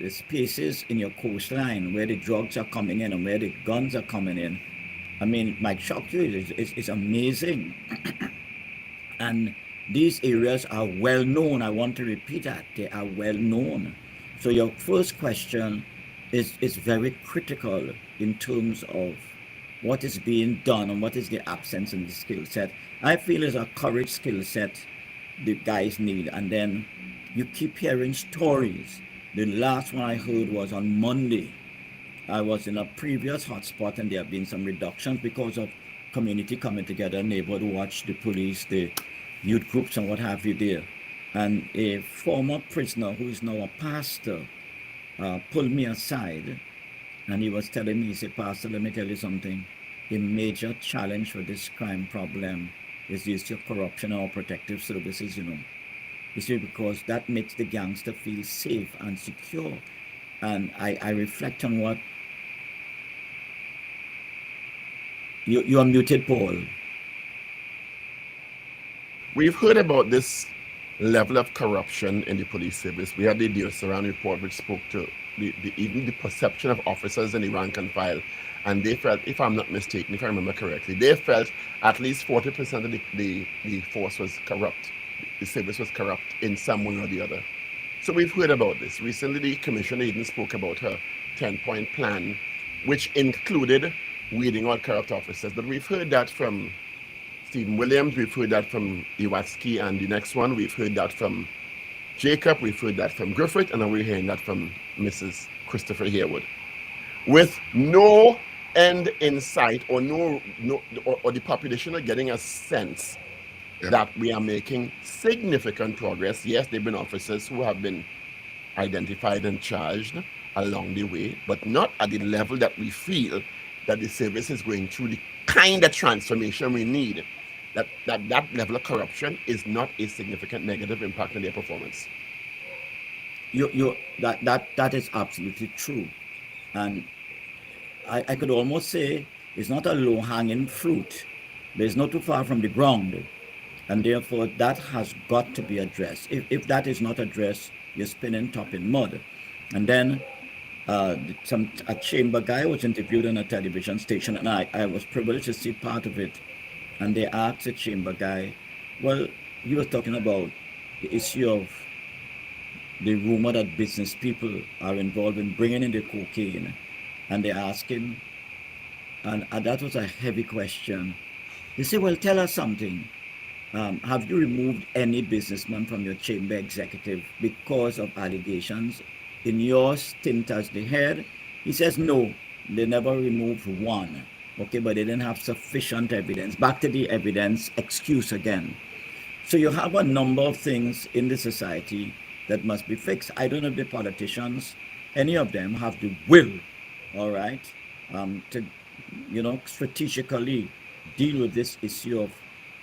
S12: spaces in your coastline where the drugs are coming in and where the guns are coming in. I mean, it might shock you. It's amazing. And these areas are well known. I want to repeat that. They are well known. So your first question is very critical in terms of what is being done and what is the absence in the skill set. I feel it's a courage skill set the guys need. And then you keep hearing stories. The last one I heard was on Monday. I was in a previous hotspot and there have been some reductions because of community coming together, neighborhood watch, the police, the youth groups and what have you there. And a former prisoner who is now a pastor pulled me aside and he was telling me, he said, "Pastor, let me tell you something. A major challenge for this crime problem is the issue of corruption in our protective services, you know. You see, because that makes the gangster feel safe and secure." And I reflect on what you are muted, Paul.
S4: We've heard about this level of corruption in the police service. We had the Deosaran report, which spoke to even the perception of officers in the rank and file. And they felt, if I'm not mistaken, if I remember correctly, they felt at least 40% of the force was corrupt. The service was corrupt in some way or the other. So we've heard about this. Recently, the commissioner even spoke about her 10-point plan, which included weeding out corrupt officers. But we've heard that from Stephen Williams, we've heard that from Iwatsky, and the next one, we've heard that from Jacob, we've heard that from Griffith, and now we're hearing that from Mrs. Christopher Harewood. With no end in sight, or the population are getting a sense that we are making significant progress. Yes, there have been officers who have been identified and charged along the way, but not at the level that we feel that the service is going through the kind of transformation we need. That level of corruption is not a significant negative impact on their performance.
S12: That is absolutely true. And I could almost say it's not a low-hanging fruit, but it's not too far from the ground. And therefore, that has got to be addressed. If that is not addressed, you're spinning top in mud. And then a chamber guy was interviewed on a television station, and I was privileged to see part of it. And they asked the chamber guy, well, he was talking about the issue of the rumor that business people are involved in bringing in the cocaine. And they asked him, and that was a heavy question. They said, well, tell us something. Have you removed any businessman from your chamber executive because of allegations? In your stint as the head, he says, no, they never removed one. Okay, but they didn't have sufficient evidence. Back to the evidence excuse again. So you have a number of things in the society that must be fixed. I don't know if the politicians, any of them, have the will, all right, to, strategically deal with this issue of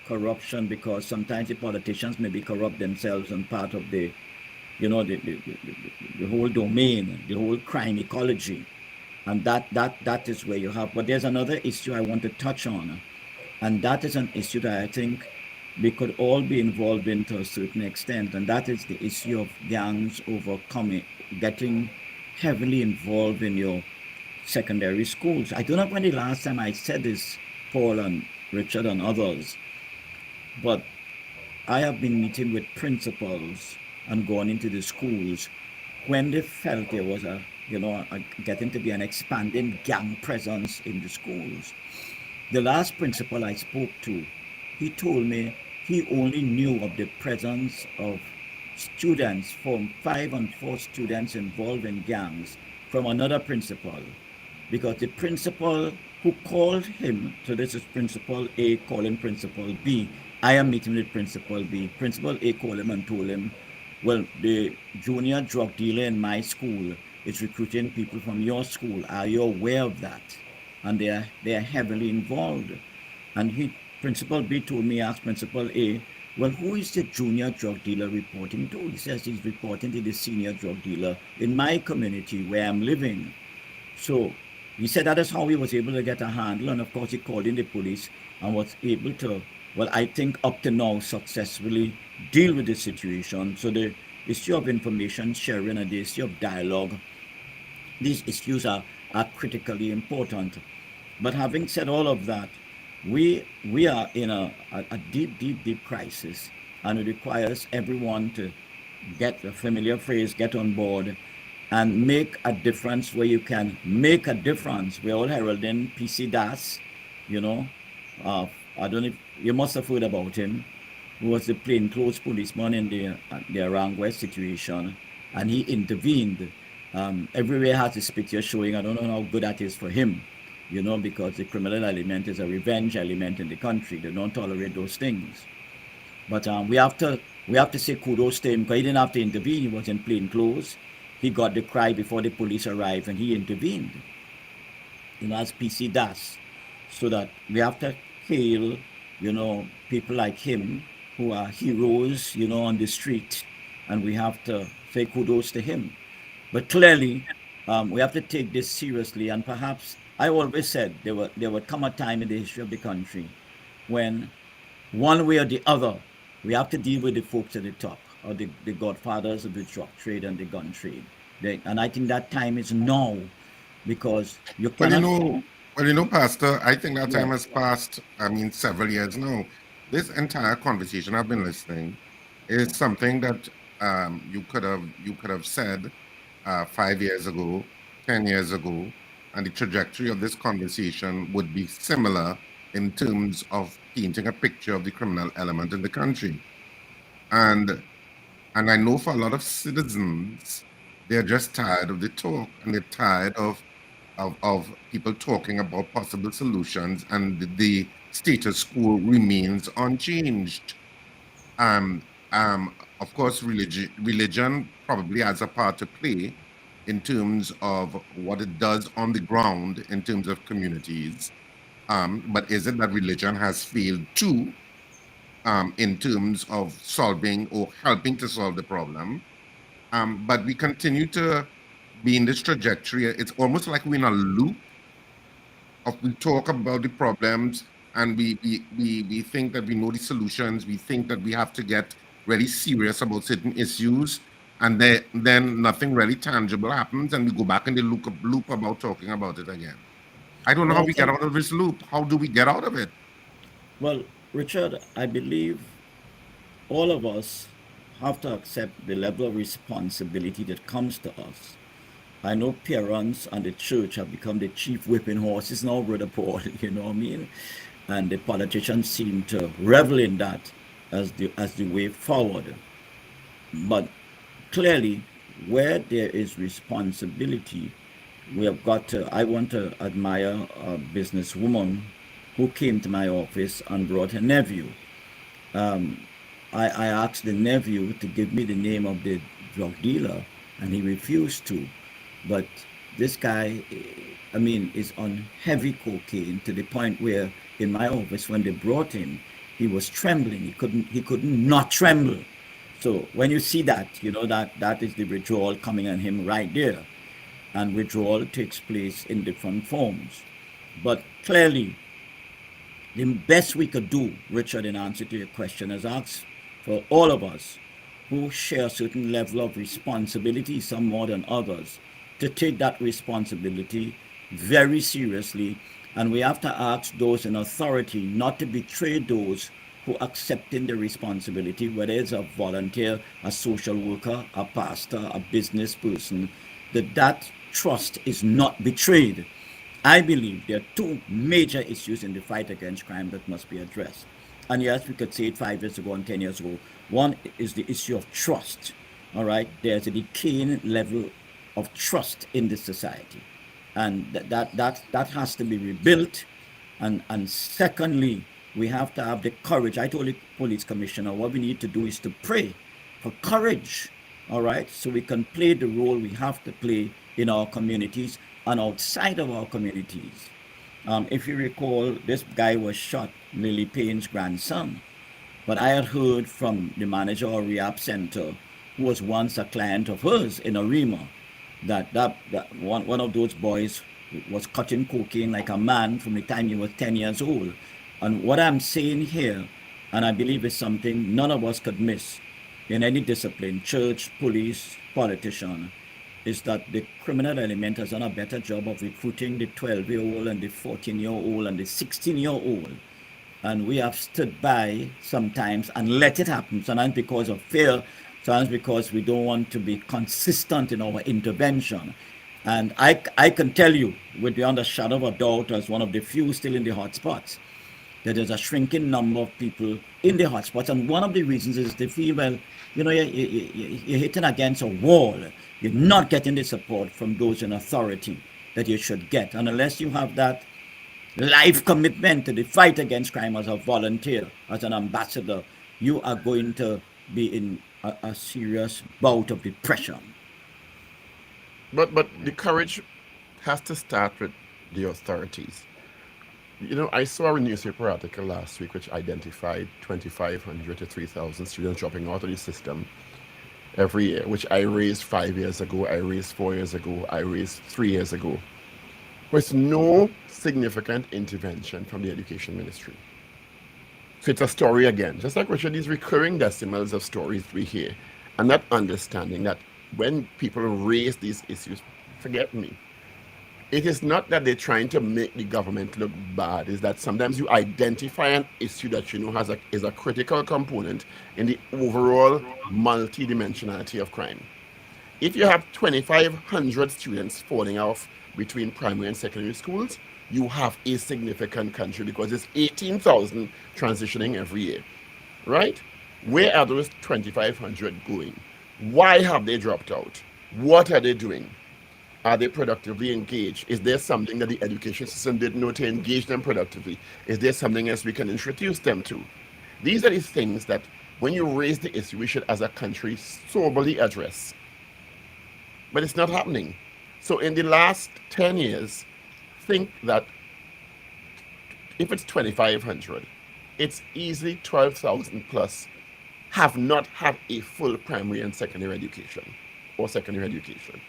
S12: corruption, because sometimes the politicians may be corrupt themselves and part of the whole domain, the whole crime ecology. And that is where you have. But there's another issue I want to touch on, and that is an issue that I think we could all be involved in to a certain extent, and that is the issue of gangs getting heavily involved in your secondary schools. I don't know when the last time I said this, Paul and Richard and others, but I have been meeting with principals and going into the schools when they felt there was getting to be an expanding gang presence in the schools. The last principal I spoke to, he told me he only knew of the presence of students, from 5 and 4 students involved in gangs, from another principal, because the principal who called him, so this is Principal A calling Principal B, I am meeting with Principal B. Principal A called him and told him, well, the junior drug dealer in my school is recruiting people from your school. Are you aware of that? And they are heavily involved. And Principal B told me, asked Principal A, well, who is the junior drug dealer reporting to? He says he's reporting to the senior drug dealer in my community where I'm living. So he said that is how he was able to get a handle. And of course, he called in the police and was able to, well, I think up to now, successfully deal with the situation. So the issue of information sharing and the issue of dialogue, these issues are critically important. But having said all of that, we are in a deep crisis, and it requires everyone to get the familiar phrase, get on board and make a difference where you can make a difference. We're all heralding PC Das, I don't know if you must have heard about him, who was the plainclothes policeman in the Arang West situation, and he intervened. Everywhere has his picture showing. I don't know how good that is for him, because the criminal element is a revenge element in the country. They don't tolerate those things. But we have to say kudos to him, because he didn't have to intervene. He was in plain clothes. He got the cry before the police arrived, and he intervened, as PC Das. So that we have to hail, people like him who are heroes, on the street, and we have to say kudos to him. But clearly, we have to take this seriously, and perhaps I always said there would come a time in the history of the country when, one way or the other, we have to deal with the folks at the top, or the godfathers of the drug trade and the gun trade. And I think that time is now, because you cannot...
S3: Well, Pastor, I think that time has passed, several years now. This entire conversation I've been listening is something that you could have said 5 years ago, 10 years ago, and the trajectory of this conversation would be similar in terms of painting a picture of the criminal element in the country. And I know for a lot of citizens, they're just tired of the talk, and they're tired of people talking about possible solutions, and the status quo remains unchanged. Of course, religion probably has a part to play in terms of what it does on the ground in terms of communities. But is it that religion has failed too in terms of solving or helping to solve the problem? But we continue to be in this trajectory. It's almost like we're in a loop of, we talk about the problems and we think that we know the solutions. We think that we have to get really serious about certain issues, and then nothing really tangible happens, and we go back in the loop about talking about it again. I don't know how we get out of this loop. How do we get out of it?
S12: Well, Richard, I believe all of us have to accept the level of responsibility that comes to us. I know parents and the church have become the chief whipping horses now, Brother Paul, you know what I mean? And the politicians seem to revel in that as the way forward. But clearly, where there is responsibility, we have got to, I want to admire a businesswoman who came to my office and brought her nephew. I asked the nephew to give me the name of the drug dealer, and he refused to. But this guy, is on heavy cocaine to the point where in my office, when they brought him, he was trembling. He couldn't not tremble. So when you see that, that is the withdrawal coming on him right there. And withdrawal takes place in different forms. But clearly, the best we could do, Richard, in answer to your question, is ask for all of us who share a certain level of responsibility, some more than others, to take that responsibility very seriously. And we have to ask those in authority not to betray those who accepting the responsibility, whether it's a volunteer, a social worker, a pastor, a business person, that trust is not betrayed. I believe there are two major issues in the fight against crime that must be addressed. And yes, we could say it 5 years ago and 10 years ago. One is the issue of trust. All right, there's a decaying level of trust in this society, and that has to be rebuilt. And secondly, we have to have the courage. I told the police commissioner what we need to do is to pray for courage. All right, so we can play the role we have to play in our communities and outside of our communities. If you recall, this guy was shot, Lily Payne's grandson. But I had heard from the manager of rehab center, who was once a client of hers in Arima, that one of those boys was cutting cocaine like a man from the time he was 10 years old. And what I'm saying here, and I believe it's something none of us could miss in any discipline, church, police, politician, is that the criminal element has done a better job of recruiting the 12-year-old and the 14-year-old and the 16-year-old. And we have stood by sometimes and let it happen, sometimes because of fear, sometimes because we don't want to be consistent in our intervention. And I can tell you, with beyond a shadow of a doubt, as one of the few still in the hotspots, that there's a shrinking number of people in the hotspots. And one of the reasons is they feel, well, you know, you're hitting against a wall. You're not getting the support from those in authority that you should get. And unless you have that life commitment to the fight against crime as a volunteer, as an ambassador, you are going to be in a serious bout of depression.
S4: But the courage has to start with the authorities. You know, I saw a newspaper article last week which identified 2,500 to 3,000 students dropping out of the system every year, which I raised 5 years ago, I raised 4 years ago, I raised 3 years ago. With no significant intervention from the education ministry. So it's a story again, just like Richard, these recurring decimals of stories we hear, and that understanding that when people raise these issues, forget me, it is not that they're trying to make the government look bad, it's that sometimes you identify an issue that you know is a critical component in the overall multidimensionality of crime. If you have 2,500 students falling off between primary and secondary schools, you have a significant country because it's 18,000 transitioning every year, right? Where are those 2,500 going? Why have they dropped out? What are they doing? Are they productively engaged? Is there something that the education system didn't know to engage them productively? Is there something else we can introduce them to? These are the things that when you raise the issue, we should as a country soberly address. But it's not happening. So in the last 10 years, think that if it's 2,500, it's easily 12,000 plus have not had a full primary and secondary education or secondary education.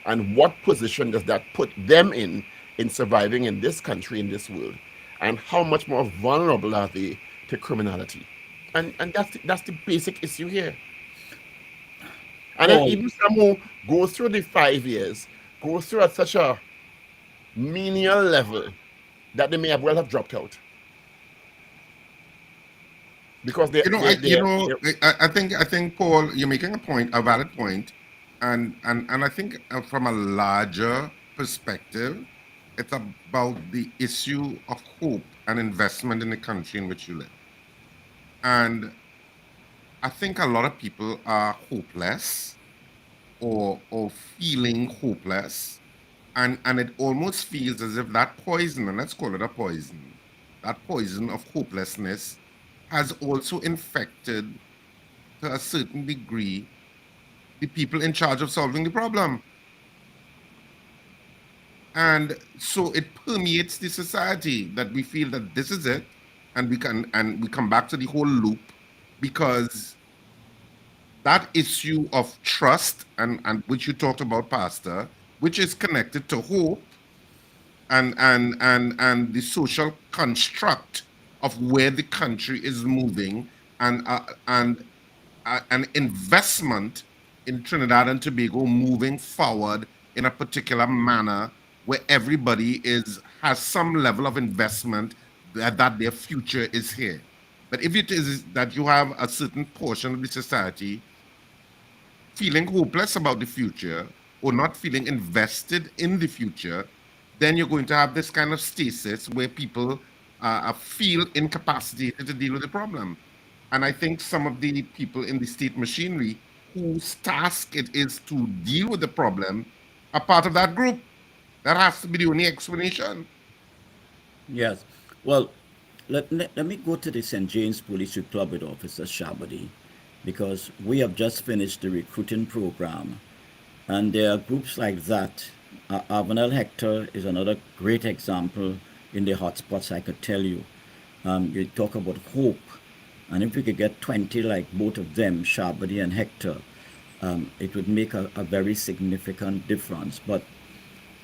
S4: And what position does that put them in surviving in this country, in this world? And how much more vulnerable are they to criminality? And that's the basic issue here. And then even some who go through the 5 years, go through at such a menial level that they may have well have dropped out. Because they,
S5: I think Paul, you're making a valid point, and I think from a larger perspective, it's about the issue of hope and investment in the country in which you live. And I think a lot of people are hopeless or feeling hopeless, and it almost feels as if that poison, and let's call it a poison, that poison of hopelessness has also infected, to a certain degree, the people in charge of solving the problem. And so it permeates the society that we feel that this is it, and we come back to the whole loop, because that issue of trust, and which you talked about, Pastor, which is connected to hope and the social construct of where the country is moving, and an investment in Trinidad and Tobago moving forward in a particular manner where everybody has some level of investment that their future is here.
S3: But if it is that you have a certain portion of the society feeling hopeless about the future or not feeling invested in the future, then you're going to have this kind of stasis where people feel incapacitated to deal with the problem. And I think some of the people in the state machinery whose task it is to deal with the problem are part of that group. That has to be the only explanation.
S12: Yes. Well, let me go to the St. James Police Club with Officer Shabadi, because we have just finished the recruiting program. And there are groups like that. Avenel Hector is another great example in the hotspots, I could tell you. You talk about hope. And if we could get 20 like both of them, Shabadi and Hector, it would make a very significant difference. But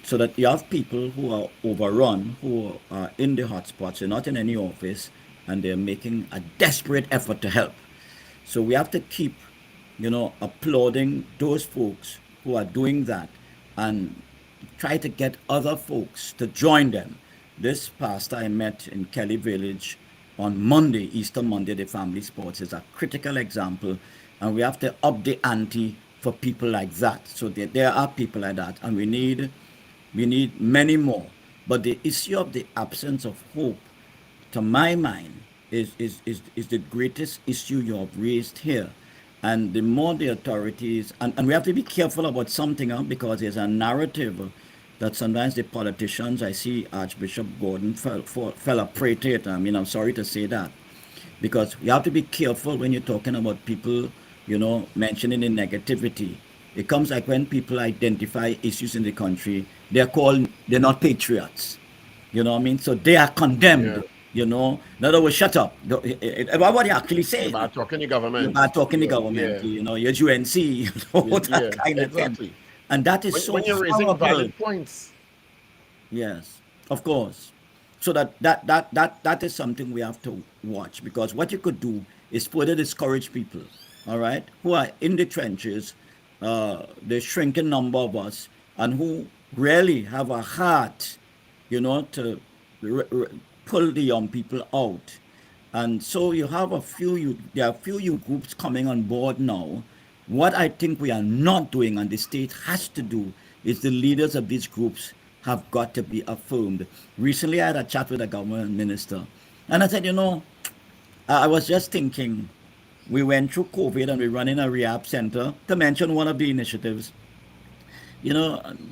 S12: so that you have people who are overrun, who are in the hotspots, they're not in any office, and they're making a desperate effort to help. So we have to keep, applauding those folks who are doing that and try to get other folks to join them. This pastor I met in Kelly Village on Monday, Easter Monday, the family sports, is a critical example, and we have to up the ante for people like that. So there are people like that, and we need many more. But the issue of the absence of hope, to my mind, is the greatest issue you have raised here. And the more the authorities, and we have to be careful about something, because there's a narrative that sometimes the politicians, I see Archbishop Gordon fell a prey to it. I mean, I'm sorry to say that, because you have to be careful when you're talking about people, mentioning the negativity. It comes like when people identify issues in the country, they're not patriots. You know what I mean? So they are condemned. In other words, shut up. About what you actually say.
S4: You're bad talking the government.
S12: You're bad talking the government. You're UNC. That kind of thing. And that is
S4: when you're raising valid points.
S12: Yes, of course. So that is something we have to watch, because what you could do is further discourage people, all right, who are in the trenches, the shrinking number of us, and who really have a heart, to pull the young people out. And so you have there are a few groups coming on board now. What I think we are not doing, and the state has to do, is the leaders of these groups have got to be affirmed. Recently, I had a chat with a government minister, and I said, I was just thinking, we went through COVID and we're running a rehab center, to mention one of the initiatives. We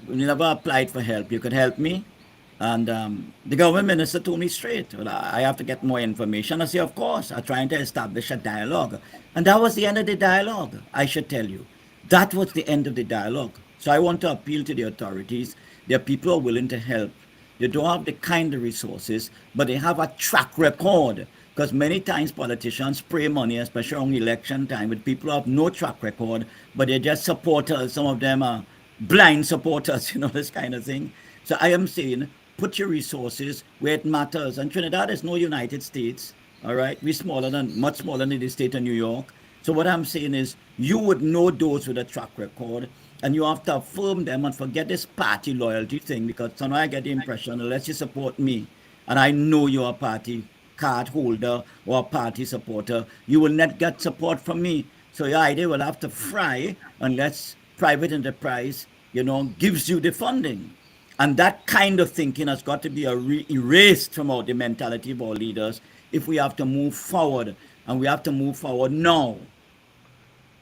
S12: never applied for help. You could help me? And the government minister told me straight, I have to get more information. I say, of course, I'm trying to establish a dialogue. And that was the end of the dialogue, I should tell you. That was the end of the dialogue. So I want to appeal to the authorities. There are people who are willing to help. They don't have the kind of resources, but they have a track record. Because many times politicians spray money, especially on election time, with people who have no track record, but they're just supporters. Some of them are blind supporters, this kind of thing. So I am saying, put your resources where it matters. And Trinidad is no United States, all right? We're much smaller than the state of New York. So what I'm saying is, you would know those with a track record, and you have to affirm them and forget this party loyalty thing, because sometimes I get the impression, unless you support me, and I know you're a party card holder or a party supporter, you will not get support from me. So your idea will have to fry unless private enterprise, gives you the funding. And that kind of thinking has got to be erased from the mentality of our leaders if we have to move forward, and we have to move forward now.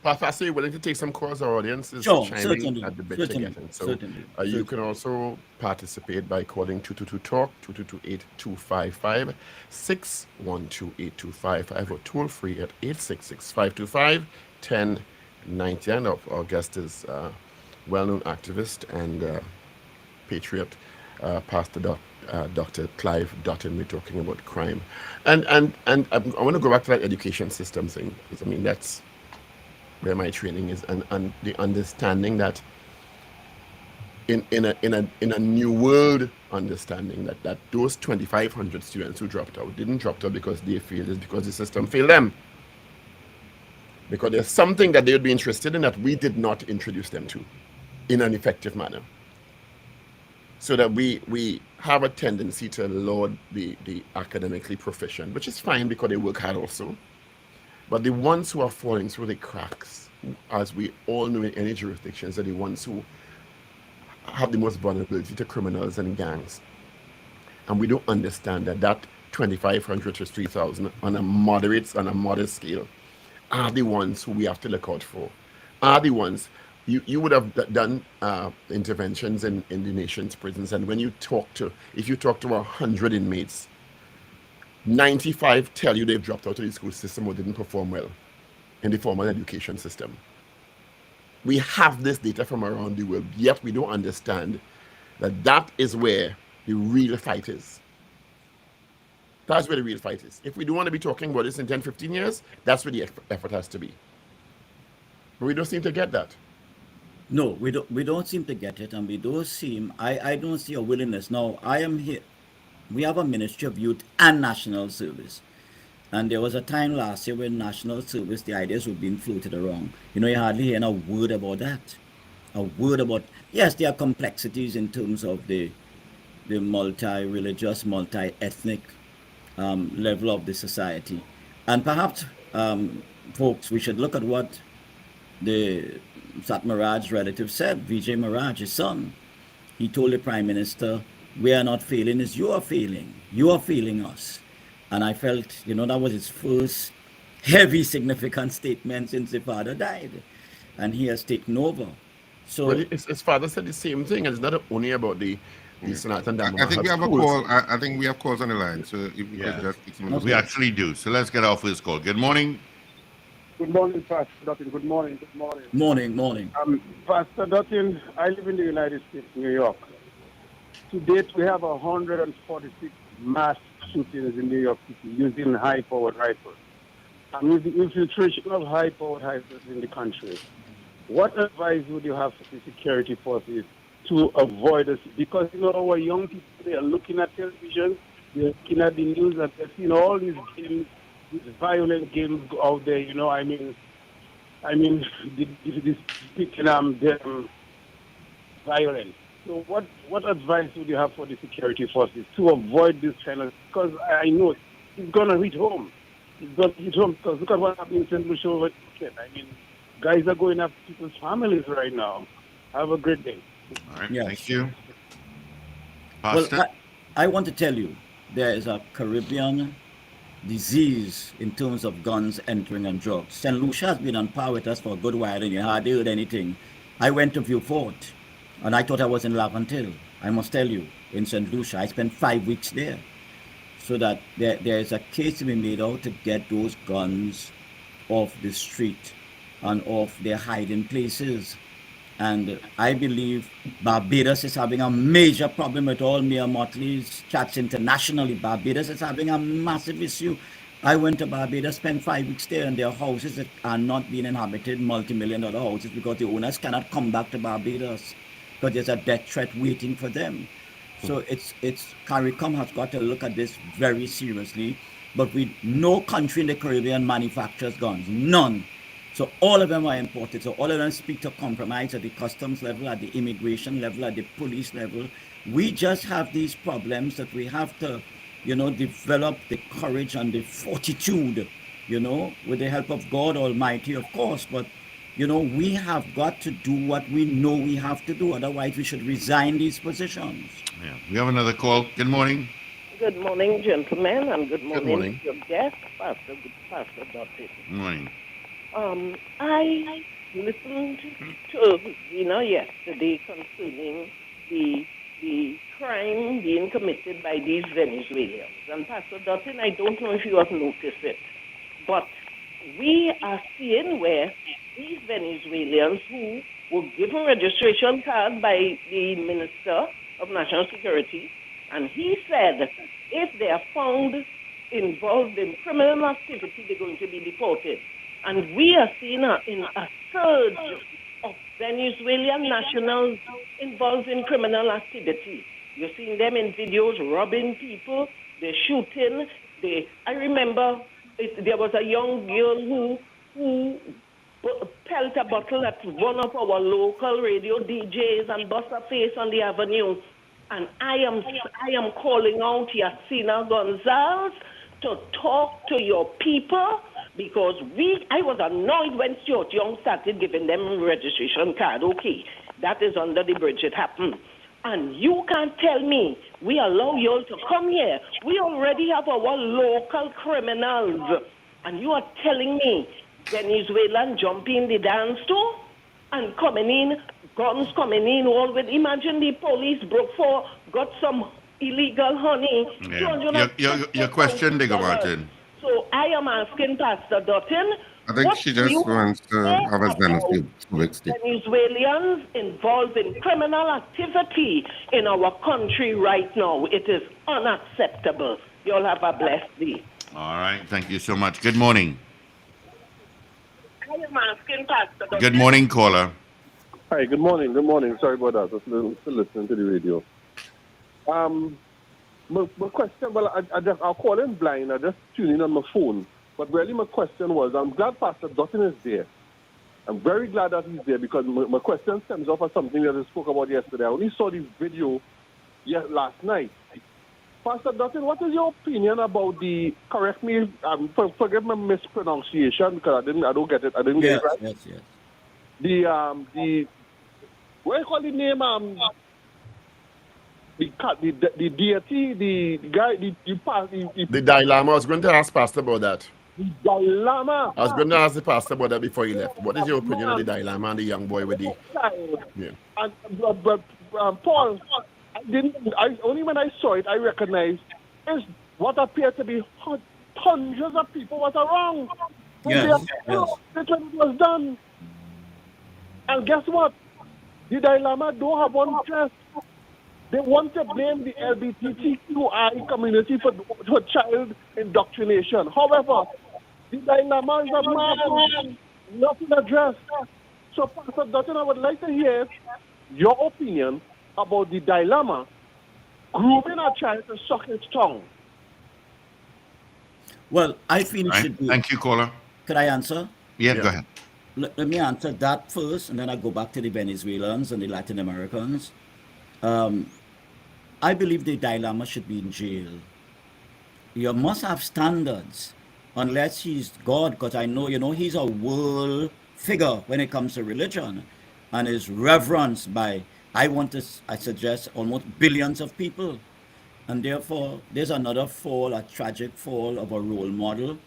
S4: Pastor, are you willing to take some calls? Our audience is
S12: certainly,
S4: at the bit to get in. So you can also participate by calling 222-TALK, 222-8255, 612-8255, or toll free at 866-525-1090. And our guest is well-known activist and patriot, Pastor Dr. Clive Dutton. We're talking about crime, and I want to go back to that education system thing, because I mean that's where my training is, and the understanding that in a new world understanding that those 2,500 students who dropped out didn't drop out because they failed, is because the system failed them. Because there's something that they would be interested in that we did not introduce them to in an effective manner. So that we have a tendency to laud the academically proficient, which is fine because they work hard also. But the ones who are falling through the cracks, as we all know in any jurisdictions, are the ones who have the most vulnerability to criminals and gangs. And we don't understand that 2,500 to 3,000 on a modest scale are the ones who we have to look out for. Are the ones you would have done interventions in the nation's prisons, and when if you talk to 100 inmates, 95 tell you they've dropped out of the school system or didn't perform well in the formal education system. We have this data from around the world, yet we don't understand that is where the real fight is. That's where the real fight is. If we don't want to be talking about this in 10, 15 years, that's where the effort has to be. But we don't seem to get that.
S12: No, we don't seem to get it, and we don't seem. I don't see a willingness. Now, I am here. We have a Ministry of Youth and National Service, and there was a time last year when National Service, the ideas were being floated around. You hardly hear a word about that. A word about, yes, there are complexities in terms of the multi-religious, multi-ethnic level of the society, and perhaps, folks, we should look at what the Sat Maharaj's relative said, Vijay Maharaj, his son. He told the Prime Minister, we are not failing, it's you are failing. You are failing us. And I felt, that was his first heavy, significant statement since the father died. And he has taken over. So
S4: well, his father said the same thing, and it's not only about the Sanatan Dharma.
S5: I think we have a call. I think we have calls on the line. So if we could just take some.
S3: We actually do. So let's get off this call. Good morning.
S13: Good morning, Pastor Dutton. Good morning.
S12: Morning.
S13: Pastor Dutton, I live in the United States, New York. To date, we have 146 mass shootings in New York City using high-powered rifles. And with the infiltration of high-powered rifles in the country, what advice would you have for the security forces to avoid this? Because, our young people, they are looking at television, they're looking at the news, and they're seeing all these games, these violent games out there, this picking them violent. So what advice would you have for the security forces to avoid this kind of, because I know it's gonna hit home. Because look at what happened in St. Lucia over the weekend. Guys are going after people's families right now. Have a great day.
S3: All right,
S12: Yes.
S3: thank you.
S12: Well,
S3: Pastor?
S12: I want to tell you, there is a Caribbean disease in terms of guns entering and drugs. St. Lucia has been on par with us for a good while, and you hardly heard anything. I went to Vieux Fort, and I thought I was in Laventille. I must tell you, in St. Lucia, I spent 5 weeks there. So that there is a case to be made out to get those guns off the street and off their hiding places. And I believe Barbados is having a major problem with all Mayor Motley's chats internationally. Barbados is having a massive issue. I went to Barbados, spent 5 weeks there, and their houses that are not being inhabited, multi-million-dollar houses, because the owners cannot come back to Barbados because there's a death threat waiting for them. So it's CARICOM has got to look at this very seriously. But no country in the Caribbean manufactures guns, none. So all of them are imported. So all of them speak to compromise at the customs level, at the immigration level, at the police level. We just have these problems that we have to, develop the courage and the fortitude, with the help of God Almighty, of course. But, we have got to do what we know we have to do. Otherwise, we should resign these positions.
S3: Yeah, we have another call. Good morning.
S14: Good morning, gentlemen, and good morning,
S3: morning.
S14: to your guest, Pastor Dutton.
S3: Good morning.
S14: I listened to yesterday concerning the crime being committed by these Venezuelans. And Pastor Dutton, I don't know if you have noticed it, but we are seeing where these Venezuelans who were given registration card by the Minister of National Security, and he said if they are found involved in criminal activity, they're going to be deported. And we are seeing a surge of Venezuelan nationals involved in criminal activity. You're seeing them in videos robbing people, they're shooting. I remember there was a young girl who pelted a bottle at one of our local radio DJs and bust her face on the avenue. And I am calling out Yacina Gonzalez to talk to your people, because I was annoyed when Stuart Young started giving them registration card. Okay, that is under the bridge, it happened. And you can't tell me we allow you all to come here. We already have our local criminals. And you are telling me Venezuelan jumping the dance too? And coming in, guns coming in, all with, imagine the police got some illegal honey.
S3: Your question, Digger Martin.
S14: So I am asking Pastor Dutton,
S5: I think she just wants to have us benefit to extent.
S14: Venezuelans involved in criminal activity in our country right now. It is unacceptable. You all have a blessed day.
S3: All right. Thank you so much. Good morning.
S14: I am asking Pastor Dutton.
S3: Good morning, caller.
S13: Hi, good morning. Good morning. Sorry about that. I was still listening to the radio. My question, I'll call in blind. I just tune in on my phone. But really my question was, I'm glad Pastor Dutton is there. I'm very glad that he's there, because my question stems off of something that I spoke about yesterday. I only saw the video last night. Pastor Dutton, what is your opinion about correct me, forgive my mispronunciation, because I don't get it. I didn't get it right.
S12: Yes.
S13: What do you call the name? The deity, the guy,
S4: The Dalai Lama. I was going to ask Pastor about that.
S13: The Dalai Lama.
S4: I was going to ask the pastor about that before he left. What is your opinion on the Dalai Lama and the young boy with the... Yeah.
S13: But Paul, only when I saw it, I recognized is what appeared to be hundreds of people was wrong.
S12: Yes.
S13: That's when it was done. And guess what? The Dalai Lama don't have one interest. They want to blame the LGBTQI community for child indoctrination. However, the Dalai Lama is a man, nothing addressed. So, Pastor Dutton, I would like to hear your opinion about the Dalai Lama grooming a child to suck its tongue.
S12: Well, I feel it should be.
S3: Thank you, caller.
S12: Could I answer?
S3: Yeah, go ahead.
S12: Let me answer that first, and then I go back to the Venezuelans and the Latin Americans. I believe the Dalai Lama should be in jail. You must have standards, unless he's God, because I know, he's a world figure when it comes to religion, and is reverenced by, I suggest, almost billions of people. And therefore, there's another fall, a tragic fall of a role model.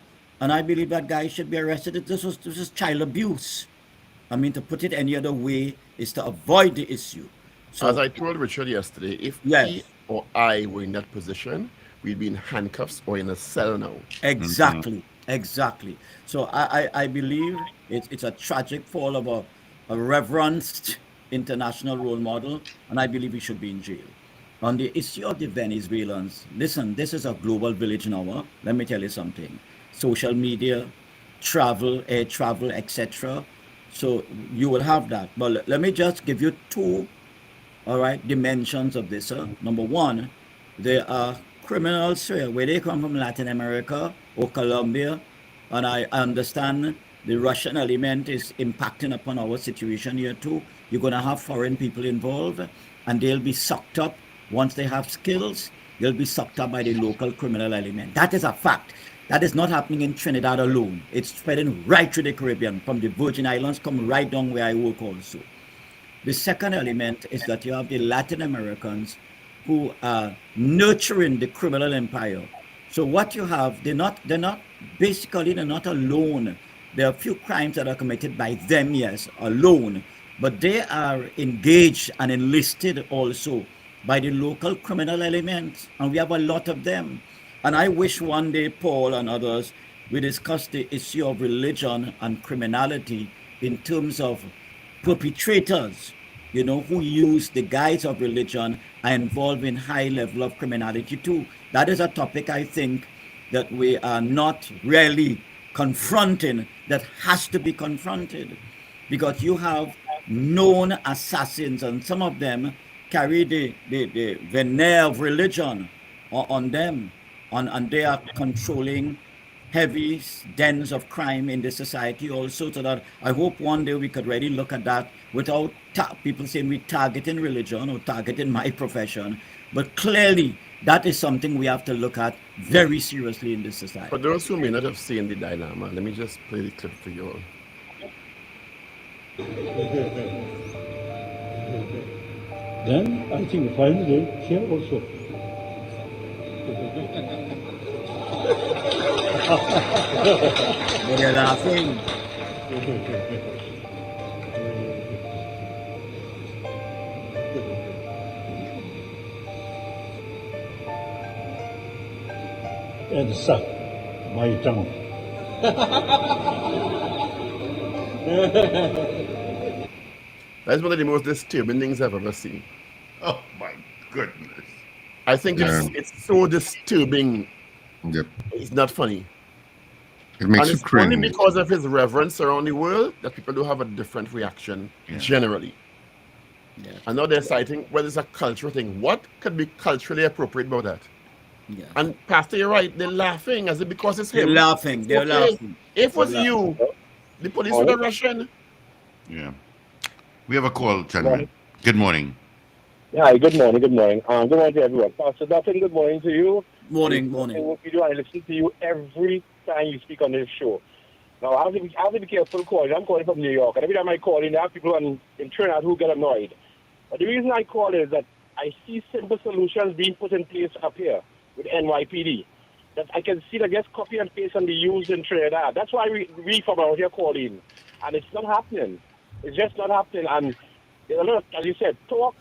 S12: And I believe that guy should be arrested. This is child abuse. I mean, to put it any other way is to avoid the issue. So,
S4: as I told Richard yesterday, if he or I were in that position, we'd be in handcuffs or in a cell now.
S12: Exactly. So I believe it's a tragic fall of a reverenced international role model, and I believe he should be in jail. On the issue of the Venezuelans, listen, this is a global village now. Let me tell you something. Social media, travel, air travel, etc. So you will have that. But let me just give you two dimensions of this. Number one, there are criminals here, where they come from Latin America or Colombia, and I understand the Russian element is impacting upon our situation here too. You're going to have foreign people involved, and they'll be sucked up. Once they have skills, they'll be sucked up by the local criminal element. That is a fact. That is not happening in Trinidad alone. It's spreading right through the Caribbean, from the Virgin Islands, come right down where I work also. The second element is that you have the Latin Americans who are nurturing the criminal empire. So what you have, they're not alone. There are a few crimes that are committed by them, yes, alone, but they are engaged and enlisted also by the local criminal elements, and we have a lot of them. And I wish one day, Paul and others, we discuss the issue of religion and criminality in terms of perpetrators, who use the guise of religion, are involved in high level of criminality too. That is a topic I think that we are not really confronting, that has to be confronted, because you have known assassins, and some of them carry the veneer of religion on them, and they are controlling heavy dens of crime in this society also, so that I hope one day we could really look at that without people saying we targeting religion or targeting my profession, but clearly that is something we have to look at very seriously in this society.
S4: For those who may not have seen the dilemma, let me just play the clip for you all.
S15: Then I think finally here also.
S12: They're laughing.
S15: And suck my tongue.
S4: That's one of the most disturbing things I've ever seen.
S3: Oh my goodness.
S4: I think it's so disturbing.
S5: Yep.
S4: It's not funny.
S5: It makes
S4: And
S5: you
S4: it's
S5: cringe.
S4: only because of his reverence around the world that people do have a different reaction generally.
S12: Yeah.
S4: I know they're citing whether it's a cultural thing. What could be culturally appropriate about that?
S12: Yeah.
S4: And Pastor, you're right. They're laughing as if because it's
S12: They're
S4: him.
S12: laughing. They're
S4: Okay.
S12: laughing.
S4: If it was
S12: They're
S4: you, the police would have rushed in.
S3: Yeah. We have a call, gentlemen. Good morning.
S16: Hi, good morning, good morning. Good morning to everyone. Pastor Dutton, good morning to you.
S12: Morning.
S16: I listen to you every time you speak on this show. Now, I have to be careful calling. I'm calling from New York, and every time I call in, there are people in Trinidad who get annoyed. But the reason I call is that I see simple solutions being put in place up here with NYPD. That I can see that just copy and paste and be used in Trinidad. That's why we from out here call in. And it's not happening. It's just not happening. And there's a lot of, as you said, talk,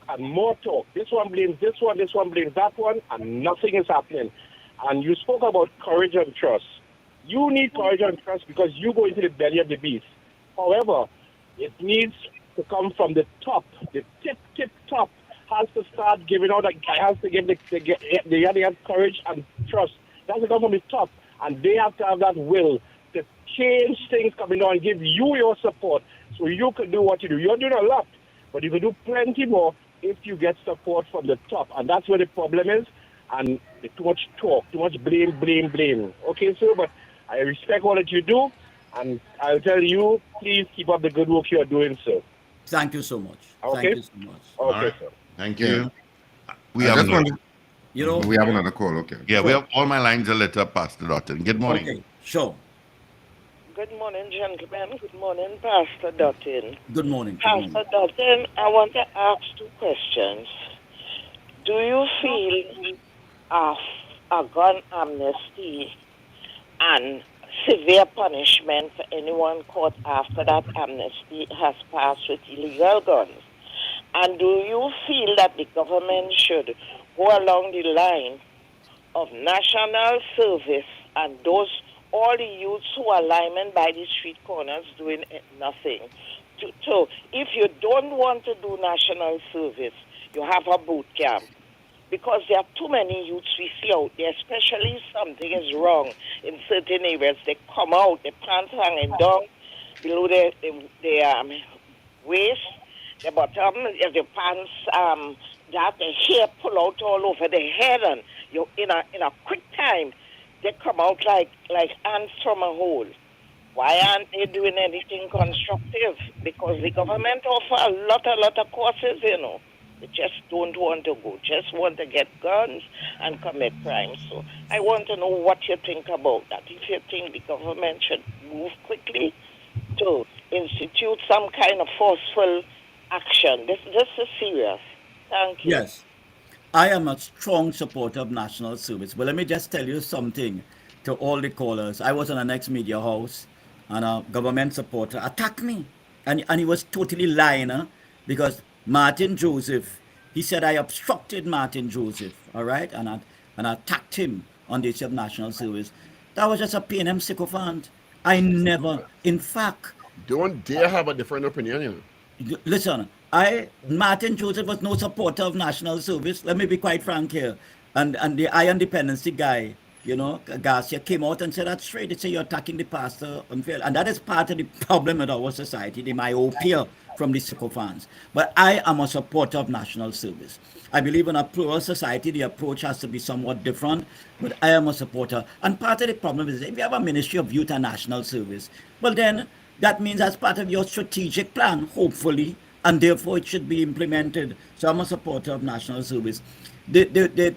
S16: and more talk. This one blames this one blames that one, and nothing is happening. And you spoke about courage and trust. You need courage and trust because you go into the belly of the beast. However, it needs to come from the top. The tip top has to start giving out. Has to give the have courage and trust. That has to come from the top, and they have to have that will to change things coming down and give you your support so you can do what you do. You're doing a lot, but you can do plenty more if you get support from the top, and that's where the problem is. And too much talk, too much blame. Okay, sir, but I respect all that you do, and I'll tell you, please keep up the good work you are doing, sir.
S12: Thank you so much.
S16: Okay.
S12: Thank you so much.
S16: Okay,
S3: right.
S16: sir.
S3: Thank you. We
S5: I
S3: have
S5: just
S3: another.
S5: wanted- we have another call, okay.
S3: Yeah, we have all my lines are lit up, Pastor Dutton. Good morning.
S12: Okay, sure.
S14: Good morning, gentlemen. Good morning, Pastor Dutton.
S12: Good morning.
S14: Pastor Dutton, I want to ask two questions. Do you feel a gun amnesty and severe punishment for anyone caught after that amnesty has passed with illegal guns? And do you feel that the government should go along the line of national service and all the youths who are linemen by the street corners doing nothing? So if you don't want to do national service, you have a boot camp. Because there are too many youths we see out there, especially something is wrong in certain areas. They come out, their pants hanging down below their waist, the bottom of the pants, that the hair pull out all over the head, and you in a quick time they come out like ants from a hole. Why aren't they doing anything constructive? Because the government offer a lot of courses, you know. They just don't want to go, just want to get guns and commit crimes. So I want to know what you think about that. If you think the government should move quickly to institute some kind of forceful action. This is serious. Thank you.
S12: Yes. I am a strong supporter of national service. But let me just tell you something to all the callers. I was on an ex-media house and a government supporter attacked me. And he was totally lying, because Martin Joseph, he said I obstructed Martin Joseph, all right? And I attacked him on the issue of national service. That was just a PNM sycophant. I never, in fact...
S4: Don't dare have a different opinion, you know.
S12: Listen, Martin Joseph was no supporter of national service. Let me be quite frank here. And the Iron Dependency guy, you know, Garcia came out and said that's straight. They say you're attacking the pastor unfairly. And that is part of the problem with our society, the myopia from the sycophants. But I am a supporter of national service. I believe in a plural society, the approach has to be somewhat different, but I am a supporter. And part of the problem is if you have a Ministry of Youth and National Service, well then that means that's part of your strategic plan, hopefully, and therefore it should be implemented. So I'm a supporter of national service. The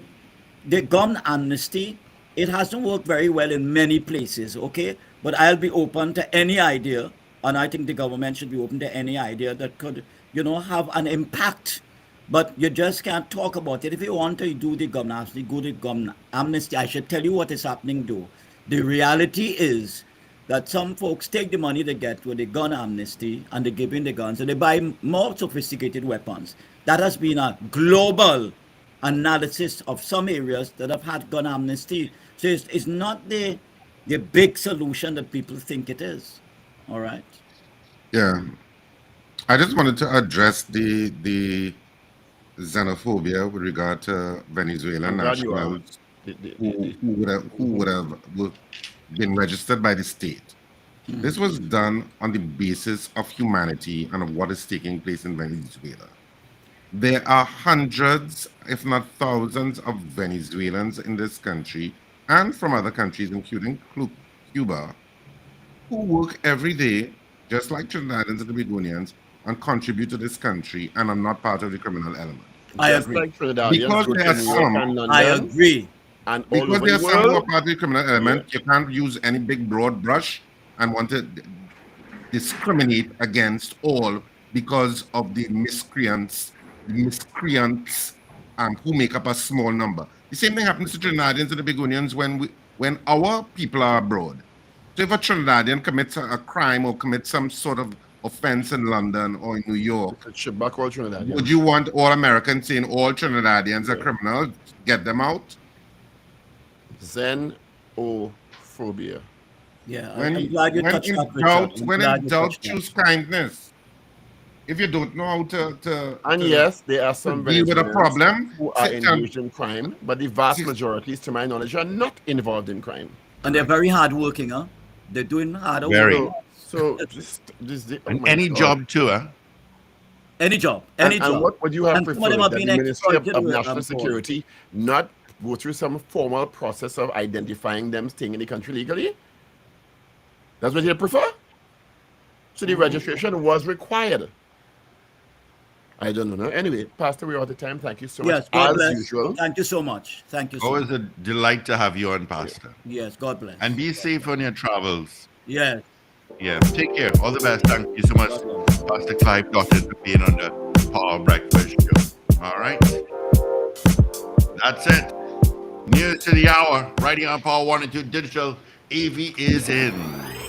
S12: gun amnesty, it hasn't worked very well in many places, okay? But I'll be open to any idea, and I think the government should be open to any idea that could, you know, have an impact. But you just can't talk about it. If you want to do the gun amnesty, go to gun amnesty. I should tell you what is happening though. The reality is that some folks take the money they get with the gun amnesty and they give in the guns and they buy more sophisticated weapons. That has been a global analysis of some areas that have had gun amnesty. So it's not the big solution that people think it is. All right.
S3: Yeah. I just wanted to address the xenophobia with regard to Venezuelan nationals who would have been registered by the state. This was done on the basis of humanity and of what is taking place in Venezuela. There are hundreds, if not thousands, of Venezuelans in this country and from other countries, including Cuba, who work every day, just like Trinidadians and Tobagonians, and contribute to this country and are not part of the criminal element.
S12: I agree.
S4: Like Trinidadians,
S3: Because
S4: go
S3: there
S4: to
S3: are
S4: New York
S3: some,
S4: and London,
S12: I agree.
S4: and all
S3: because
S4: over
S3: there are
S4: the
S3: some who are
S4: world.
S3: part of the criminal element, you can't use any big broad brush and want to discriminate against all because of the miscreants who make up a small number. The same thing happens to Trinidadians and the Begonians when our people are abroad. So if a Trinidadian commits a crime or commits some sort of offense in London or in New York,
S4: Should back all Trinidadians.
S3: would you want all Americans saying all Trinidadians are criminals? Get them out?
S4: Xenophobia.
S12: Yeah,
S3: When
S12: I'm glad you touched that, Richard. I'm
S3: when
S12: glad
S3: in
S12: you
S3: doubt,
S12: touched that.
S3: choose kindness. If you don't know how to
S4: And yes, there are some
S3: deal with a
S4: Venezuelans
S3: problem,
S4: who are
S3: sit down.
S4: engaged in crime, but the vast majorities, to my knowledge, are not involved in crime.
S12: And they're very hardworking, huh? They're doing hard
S3: Very.
S12: work.
S4: So oh my
S3: any
S4: God.
S3: job too, huh?
S12: Any job, any
S4: And
S12: job.
S4: what would you have
S12: And some of
S4: preferred?
S12: them are
S4: That the
S12: being
S4: Ministry
S12: exploited
S4: of
S12: with
S4: National
S12: them,
S4: Security not go through some formal process of identifying them staying in the country legally? That's what you prefer? So the registration was required. I don't know. Anyway, Pastor, we're out of time. Thank you so much.
S12: Yes, God
S4: As
S12: bless.
S4: usual.
S12: Thank you so much. Thank you so
S3: Always
S12: much.
S3: a delight to have you on, Pastor.
S12: Yes, God bless.
S3: And be safe on your travels.
S12: Yes.
S3: Yeah, take care. All the best. Thank you so much, Pastor Clive Dotted, for being on the Power Breakfast Show. All right. That's it. News to the hour. Right here on Power 102 Digital. AV is in.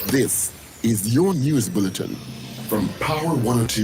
S8: This is your news bulletin from Power 102.